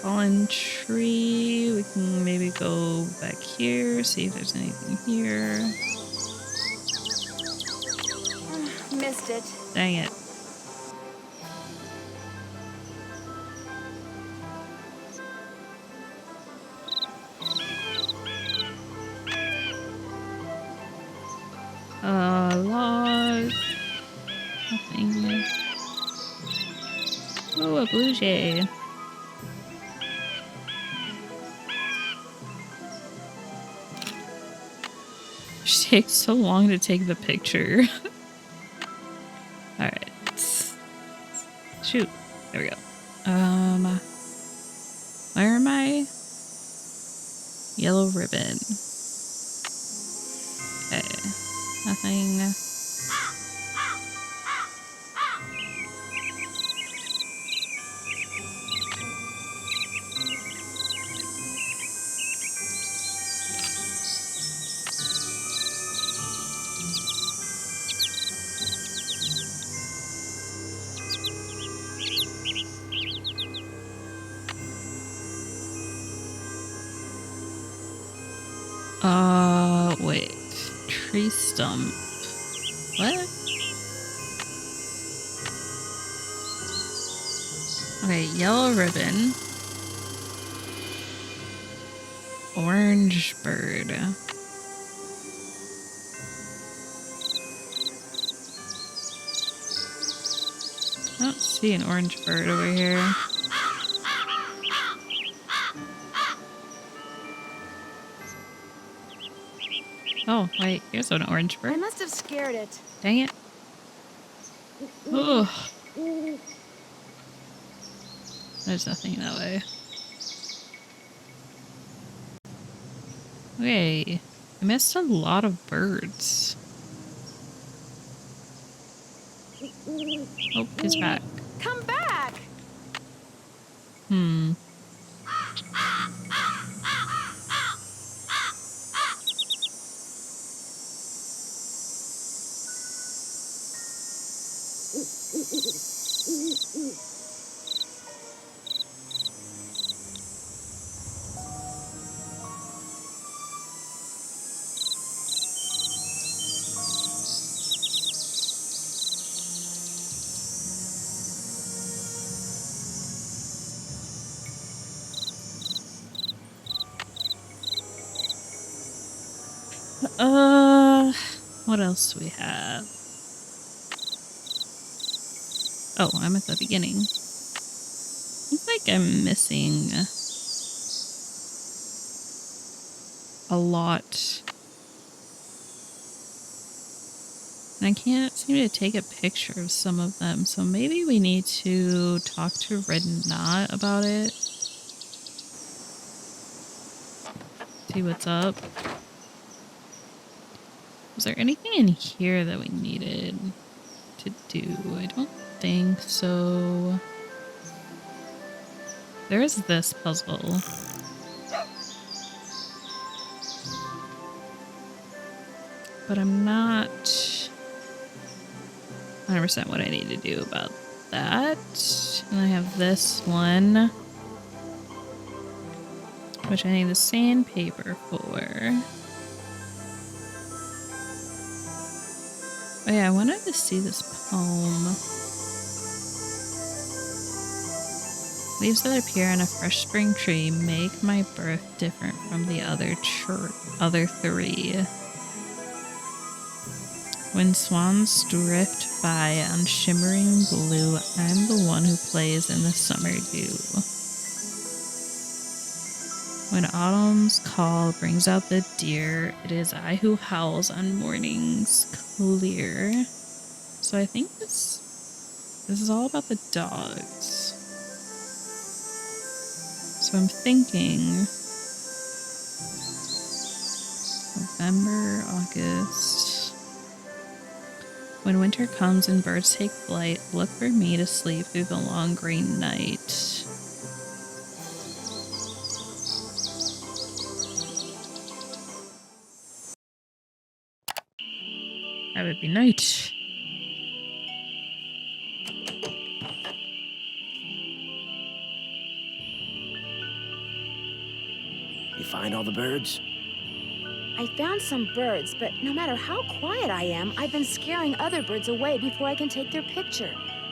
Fallen tree. We can maybe go back here, see if there's anything here. Missed it. Dang it. Log. Nothing. Oh, a blue jay. She takes so long to take the picture. Alright. Shoot. There we go. Where am I? Yellow ribbon. Okay. Nothing. tree stump. What? Okay, yellow ribbon. Orange bird. I don't see an orange bird over here. Oh, wait, here's an orange I bird. must have scared it. Dang it. Ugh. There's nothing that way. Okay, I missed a lot of birds. Oh, he's back. Come back! Hmm. What else do we have? Oh, I'm at the beginning. Looks like I'm missing a lot. And I can't seem to take a picture of some of them, so maybe we need to talk to Red Knot about it. See what's up. Was there anything in here that we needed to do? I don't think so. There is this puzzle. But I'm not 100% what I need to do about that. And I have this one, which I need the sandpaper for. Oh yeah, I wanted to see this poem. Leaves that appear on a fresh spring tree make my birth different from the other three. When swans drift by on shimmering blue, I'm the one who plays in the summer dew. When autumn's call brings out the deer, it is I who howls on mornings clear. So I think this is all about the dogs. So I'm thinking November, August. When winter comes and birds take flight, look for me to sleep through the long green night. That would be night. You find all the birds? I found some birds, but no matter how quiet I am, I've been scaring other birds away before I can take their picture.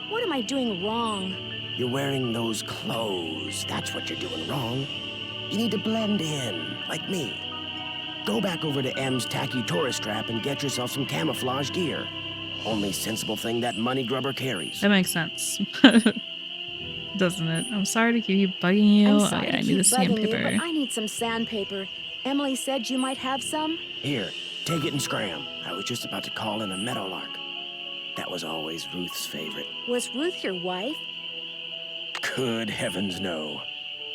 What am I doing wrong? You're wearing those clothes. That's what you're doing wrong. You need to blend in, like me. Go back over to M's tacky tourist trap and get yourself some camouflage gear. Only sensible thing that money grubber carries. That makes sense. Doesn't it? I'm sorry to keep bugging you. I'm Oh sorry yeah, to I need keep the bugging sandpaper. you, but I need some sandpaper. Emily said you might have some. Here, take it and scram. I was just about to call in a meadowlark. That was always Ruth's favorite. Was Ruth your wife? Good heavens, no.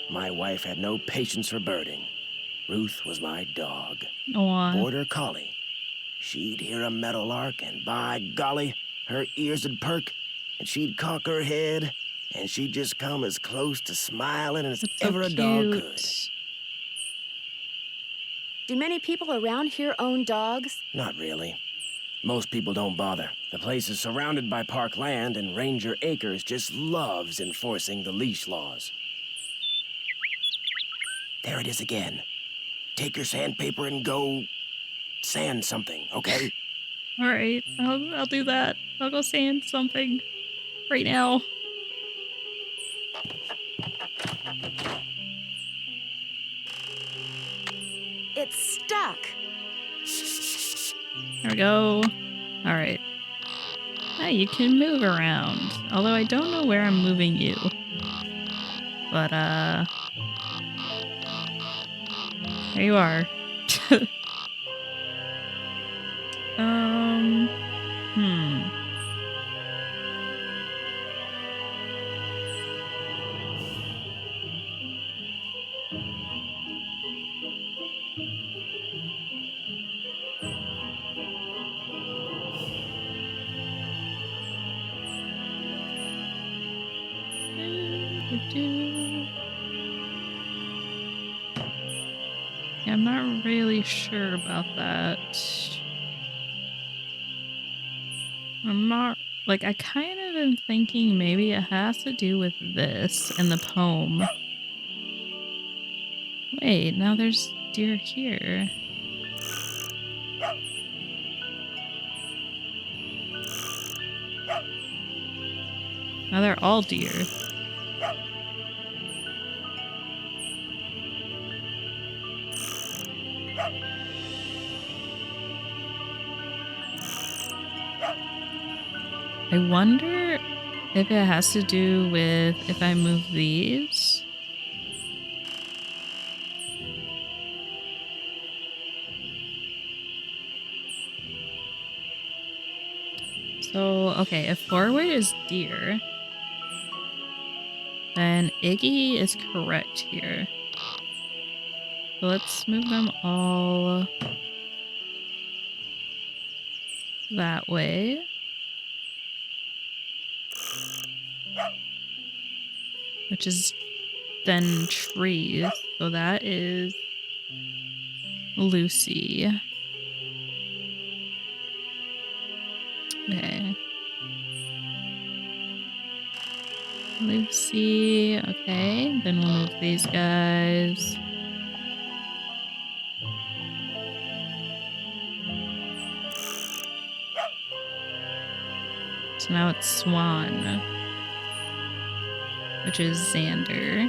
My wife had no patience for birding. Ruth was my dog. Aw. Border collie. She'd hear a meadowlark, and by golly, her ears would perk, and she'd cock her head, and she'd just come as close to smiling as That's so ever a dog could. cute. Do many people around here own dogs? Not really. Most people don't bother. The place is surrounded by park land, and Ranger Acres just loves enforcing the leash laws. There it is again. Take your sandpaper and go sand something, okay? All right, I'll do that. I'll go sand something right now. It's stuck. There we go. All right. Now you can move around. Although I don't know where I'm moving you. But, there you are. Hmm. Yeah, I'm not really sure about that. I'm not, like, I kind of am thinking maybe it has to do with this and the poem. Wait, now there's deer here. Now they're all deer. I wonder if it has to do with if I move these. So, okay, if forward is deer, then Iggy is correct here. So let's move them all that way. Which is then trees. So that is Lucy. Okay. Lucy. Okay. Then we'll move these guys. So now it's Swan. Which is Xander.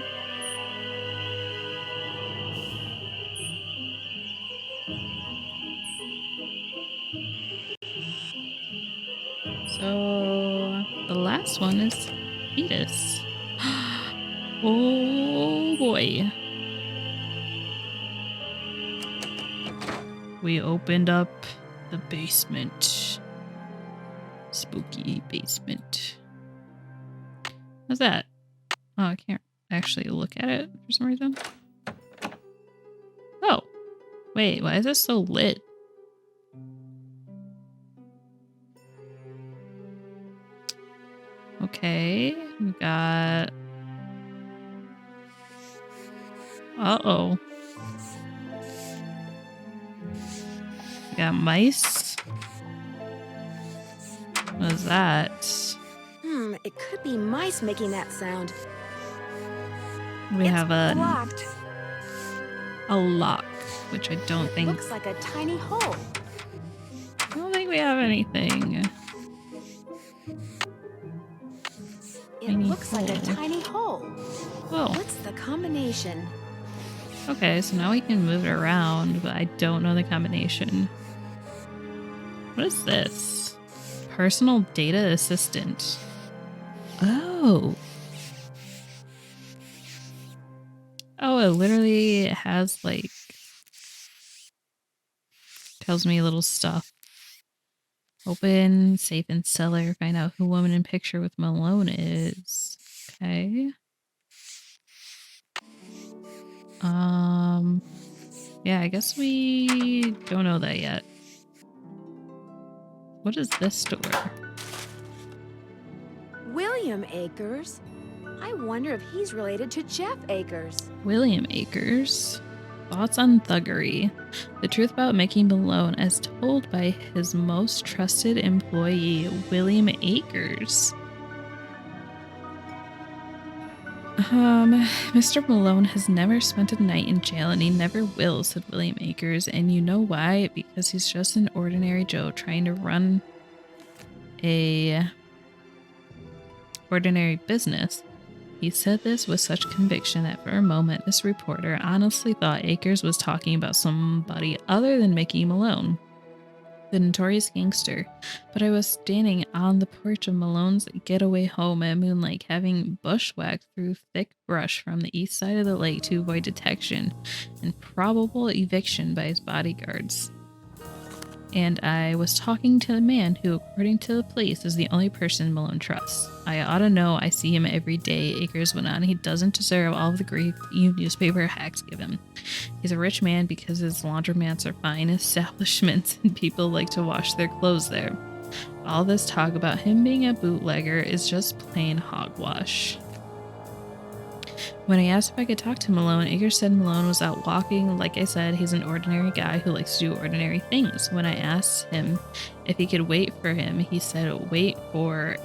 So the last one is Fetus. Oh boy. We opened up the basement. Spooky basement. What's that? Oh, I can't actually look at it for some reason. Oh. Wait, why is this so lit? Okay, we got... Uh-oh. We got mice. What is that? It could be mice making that sound. We have a blocked. lock, which I don't think... Looks like a tiny hole. I don't think we have anything. It looks like a tiny hole. Oh. What's the combination? Okay, so now we can move it around, but I don't know the combination. What is this? Personal data assistant. Oh. Oh, it literally has, like, tells me little stuff. Open, safe and cellar. Find out who woman in picture with Malone is. Okay. Yeah, I guess we don't know that yet. What is this door? William Akers? I wonder if he's related to Jeff Akers. William Akers. Thoughts on thuggery. The truth about Mickey Malone as told by his most trusted employee, William Akers. Mr. Malone has never spent a night in jail and he never will, said William Akers. And you know why? Because he's just an ordinary Joe trying to run a ordinary business. He said this with such conviction that for a moment this reporter honestly thought Akers was talking about somebody other than Mickey Malone, the notorious gangster. But I was standing on the porch of Malone's getaway home at Moon Lake, having bushwhacked through thick brush from the east side of the lake to avoid detection and probable eviction by his bodyguards. And I was talking to the man who, according to the police, is the only person Malone trusts. I ought to know. I see him every day, Akers went on. He doesn't deserve all of the grief you newspaper hacks give him. He's a rich man because his laundromats are fine establishments and people like to wash their clothes there. All this talk about him being a bootlegger is just plain hogwash. When I asked if I could talk to Malone, Akers said Malone was out walking. Like I said, he's an ordinary guy who likes to do ordinary things. When I asked him if he could wait for him, he said, wait for...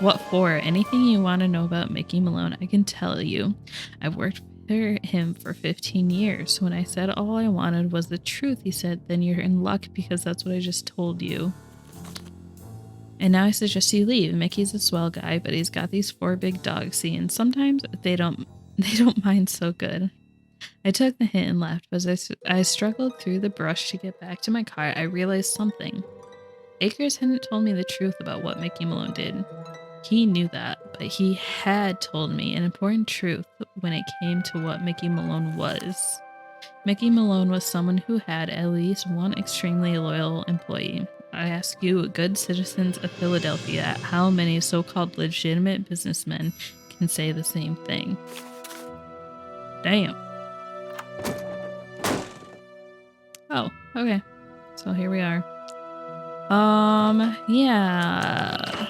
What for? Anything you want to know about Mickey Malone, I can tell you. I've worked for him for 15 years. When I said all I wanted was the truth, he said, then you're in luck because that's what I just told you. And now I suggest you leave. Mickey's a swell guy, but he's got these 4 big dogs, see, and sometimes they don't mind so good. I took the hint and left, but as I struggled through the brush to get back to my car, I realized something. Akers hadn't told me the truth about what Mickey Malone did. He knew that, but he had told me an important truth when it came to what Mickey Malone was. Mickey Malone was someone who had at least one extremely loyal employee. I ask you, good citizens of Philadelphia, how many so-called legitimate businessmen can say the same thing? Damn. Oh, okay. So here we are. Yeah.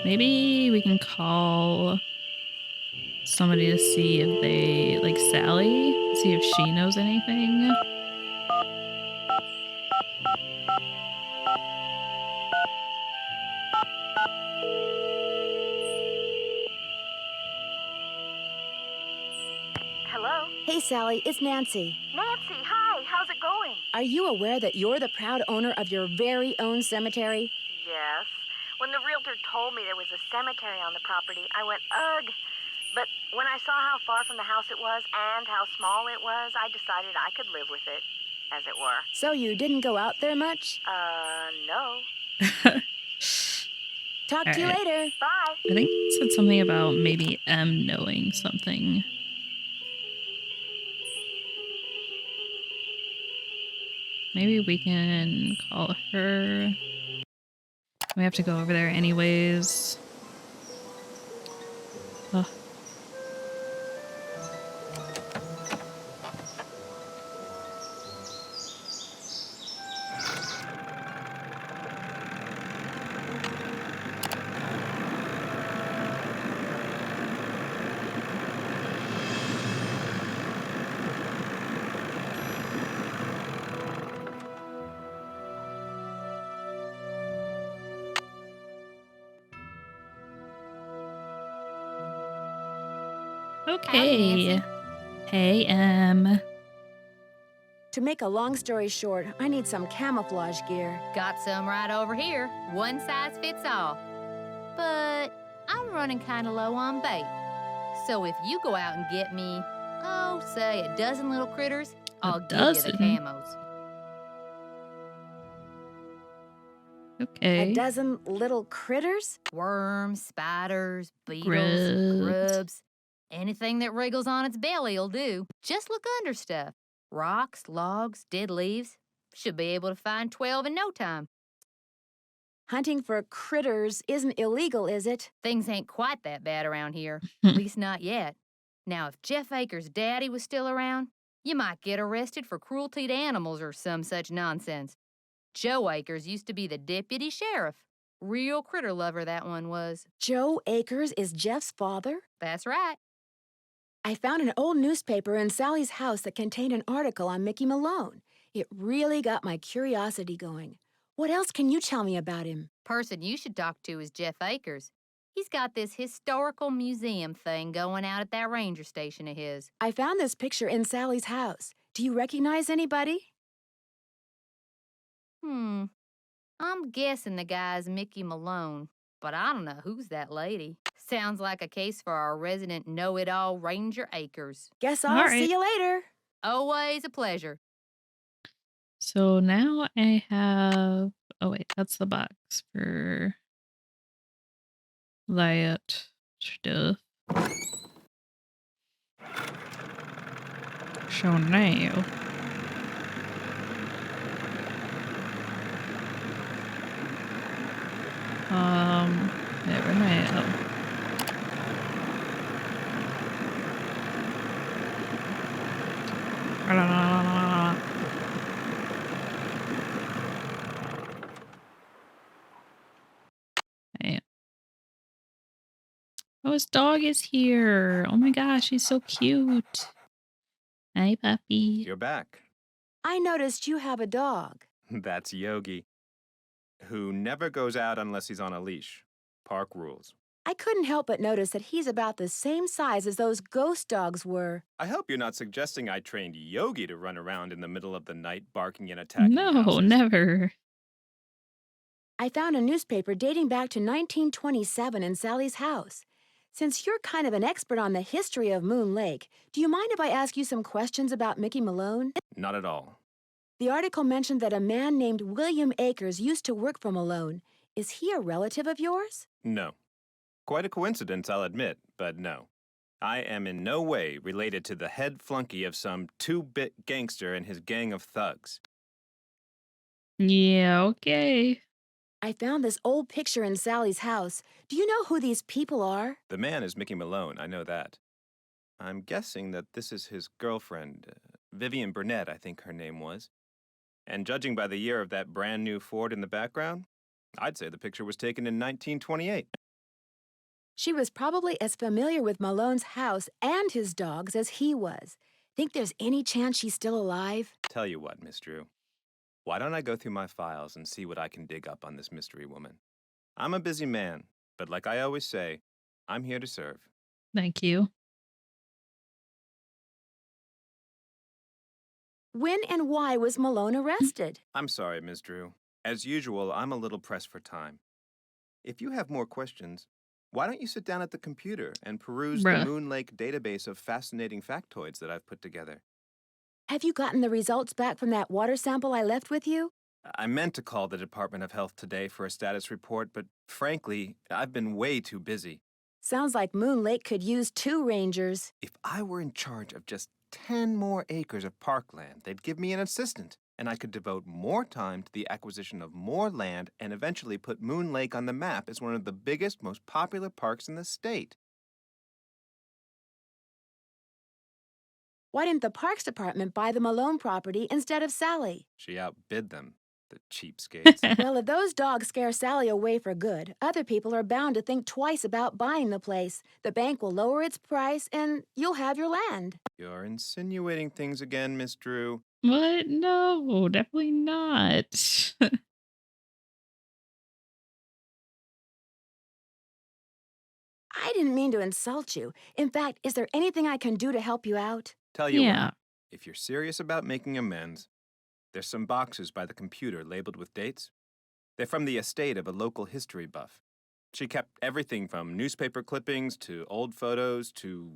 Maybe we can call somebody to see if they, like Sally, see if she knows anything. Hello? Hey, Sally, it's Nancy. Nancy, hi. How's it going? Are you aware that you're the proud owner of your very own cemetery? Yes. When the realtor told me there was a cemetery on the property, I went, ugh. But when I saw how far from the house it was and how small it was, I decided I could live with it, as it were. So you didn't go out there much? No. Talk to you Alright. later. Bye. I think it said something about maybe M knowing something. Maybe we can call her. We have to go over there anyways. Ugh. Okay. Nancy. Hey, M. To make a long story short, I need some camouflage gear. Got some right over here. One size fits all. But I'm running kind of low on bait. So if you go out and get me, oh, say a dozen little critters, I'll give you the camos. Okay. A dozen little critters? Worms, spiders, beetles, Grubs. grubs. Anything that wriggles on its belly'll do. Just look under stuff. Rocks, logs, dead leaves. Should be able to find 12 in no time. Hunting for critters isn't illegal, is it? Things ain't quite that bad around here. At least not yet. Now, if Jeff Akers' daddy was still around, you might get arrested for cruelty to animals or some such nonsense. Joe Akers used to be the deputy sheriff. Real critter lover, that one was. Joe Akers is Jeff's father? That's right. I found an old newspaper in Sally's house that contained an article on Mickey Malone. It really got my curiosity going. What else can you tell me about him? Person you should talk to is Jeff Akers. He's got this historical museum thing going out at that ranger station of his. I found this picture in Sally's house. Do you recognize anybody? I'm guessing the guy's Mickey Malone, but I don't know who's that lady. Sounds like a case for our resident know-it-all Ranger Akers. Guess All I'll right. see you later. Always a pleasure. So now I have. Oh, wait, that's the box for that stuff. So now. Never mind. Man. Oh, his dog is here. Oh my gosh, he's so cute. Hi, puppy. You're back. I noticed you have a dog. That's Yogi, who never goes out unless he's on a leash. Park rules. I couldn't help but notice that he's about the same size as those ghost dogs were. I hope you're not suggesting I trained Yogi to run around in the middle of the night barking and attacking No, houses. never. I found a newspaper dating back to 1927 in Sally's house. Since you're kind of an expert on the history of Moon Lake, do you mind if I ask you some questions about Mickey Malone? Not at all. The article mentioned that a man named William Akers used to work for Malone. Is he a relative of yours? No. Quite a coincidence, I'll admit, but no. I am in no way related to the head flunky of some two-bit gangster and his gang of thugs. Yeah, okay. I found this old picture in Sally's house. Do you know who these people are? The man is Mickey Malone, I know that. I'm guessing that this is his girlfriend, Vivian Burnett, I think her name was. And judging by the year of that brand new Ford in the background, I'd say the picture was taken in 1928. She was probably as familiar with Malone's house and his dogs as he was. Think there's any chance she's still alive? Tell you what, Miss Drew. Why don't I go through my files and see what I can dig up on this mystery woman? I'm a busy man, but like I always say, I'm here to serve. Thank you. When and why was Malone arrested? I'm sorry, Miss Drew. As usual, I'm a little pressed for time. If you have more questions, why don't you sit down at the computer and peruse Bruh. the Moon Lake database of fascinating factoids that I've put together? Have you gotten the results back from that water sample I left with you? I meant to call the Department of Health today for a status report, but frankly, I've been way too busy. Sounds like Moon Lake could use 2 rangers. If I were in charge of just 10 more acres of parkland, they'd give me an assistant, and I could devote more time to the acquisition of more land and eventually put Moon Lake on the map as one of the biggest, most popular parks in the state. Why didn't the Parks Department buy the Malone property instead of Sally? She outbid them, the cheapskates. Well, if those dogs scare Sally away for good, other people are bound to think twice about buying the place. The bank will lower its price, and you'll have your land. You're insinuating things again, Miss Drew. What? No, definitely not. I didn't mean to insult you. In fact, is there anything I can do to help you out? Tell you Yeah. what, if you're serious about making amends, there's some boxes by the computer labeled with dates. They're from the estate of a local history buff. She kept everything from newspaper clippings to old photos to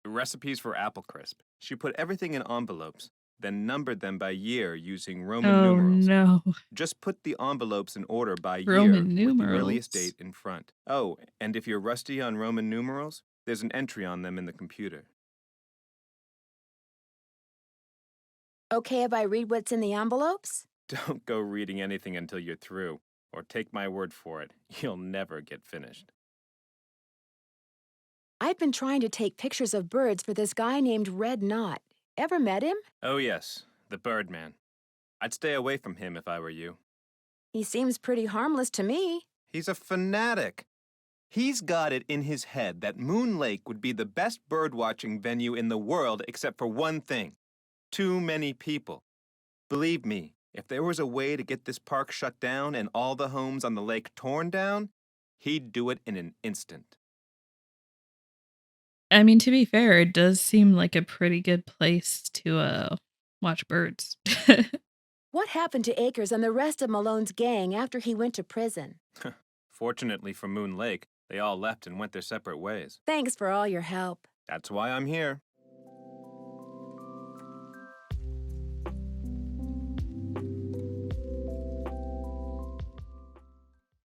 recipes for apple crisp. She put everything in envelopes, then numbered them by year using Roman Oh numerals. no. Just put the envelopes in order by Roman year with the earliest numerals. date in front. Oh, and if you're rusty on Roman numerals, there's an entry on them in the computer. Okay if I read what's in the envelopes? Don't go reading anything until you're through, or take my word for it, you'll never get finished. I've been trying to take pictures of birds for this guy named Red Knot. Ever met him? Oh yes, the Birdman. I'd stay away from him if I were you. He seems pretty harmless to me. He's a fanatic. He's got it in his head that Moon Lake would be the best birdwatching venue in the world except for one thing. Too many people. Believe me, if there was a way to get this park shut down and all the homes on the lake torn down, He'd do it in an instant. I mean, to be fair, it does seem like a pretty good place to watch birds. What happened to Akers and the rest of Malone's gang after he went to prison? Fortunately for Moon Lake, they all left and went their separate ways. Thanks for all your help. That's why I'm here.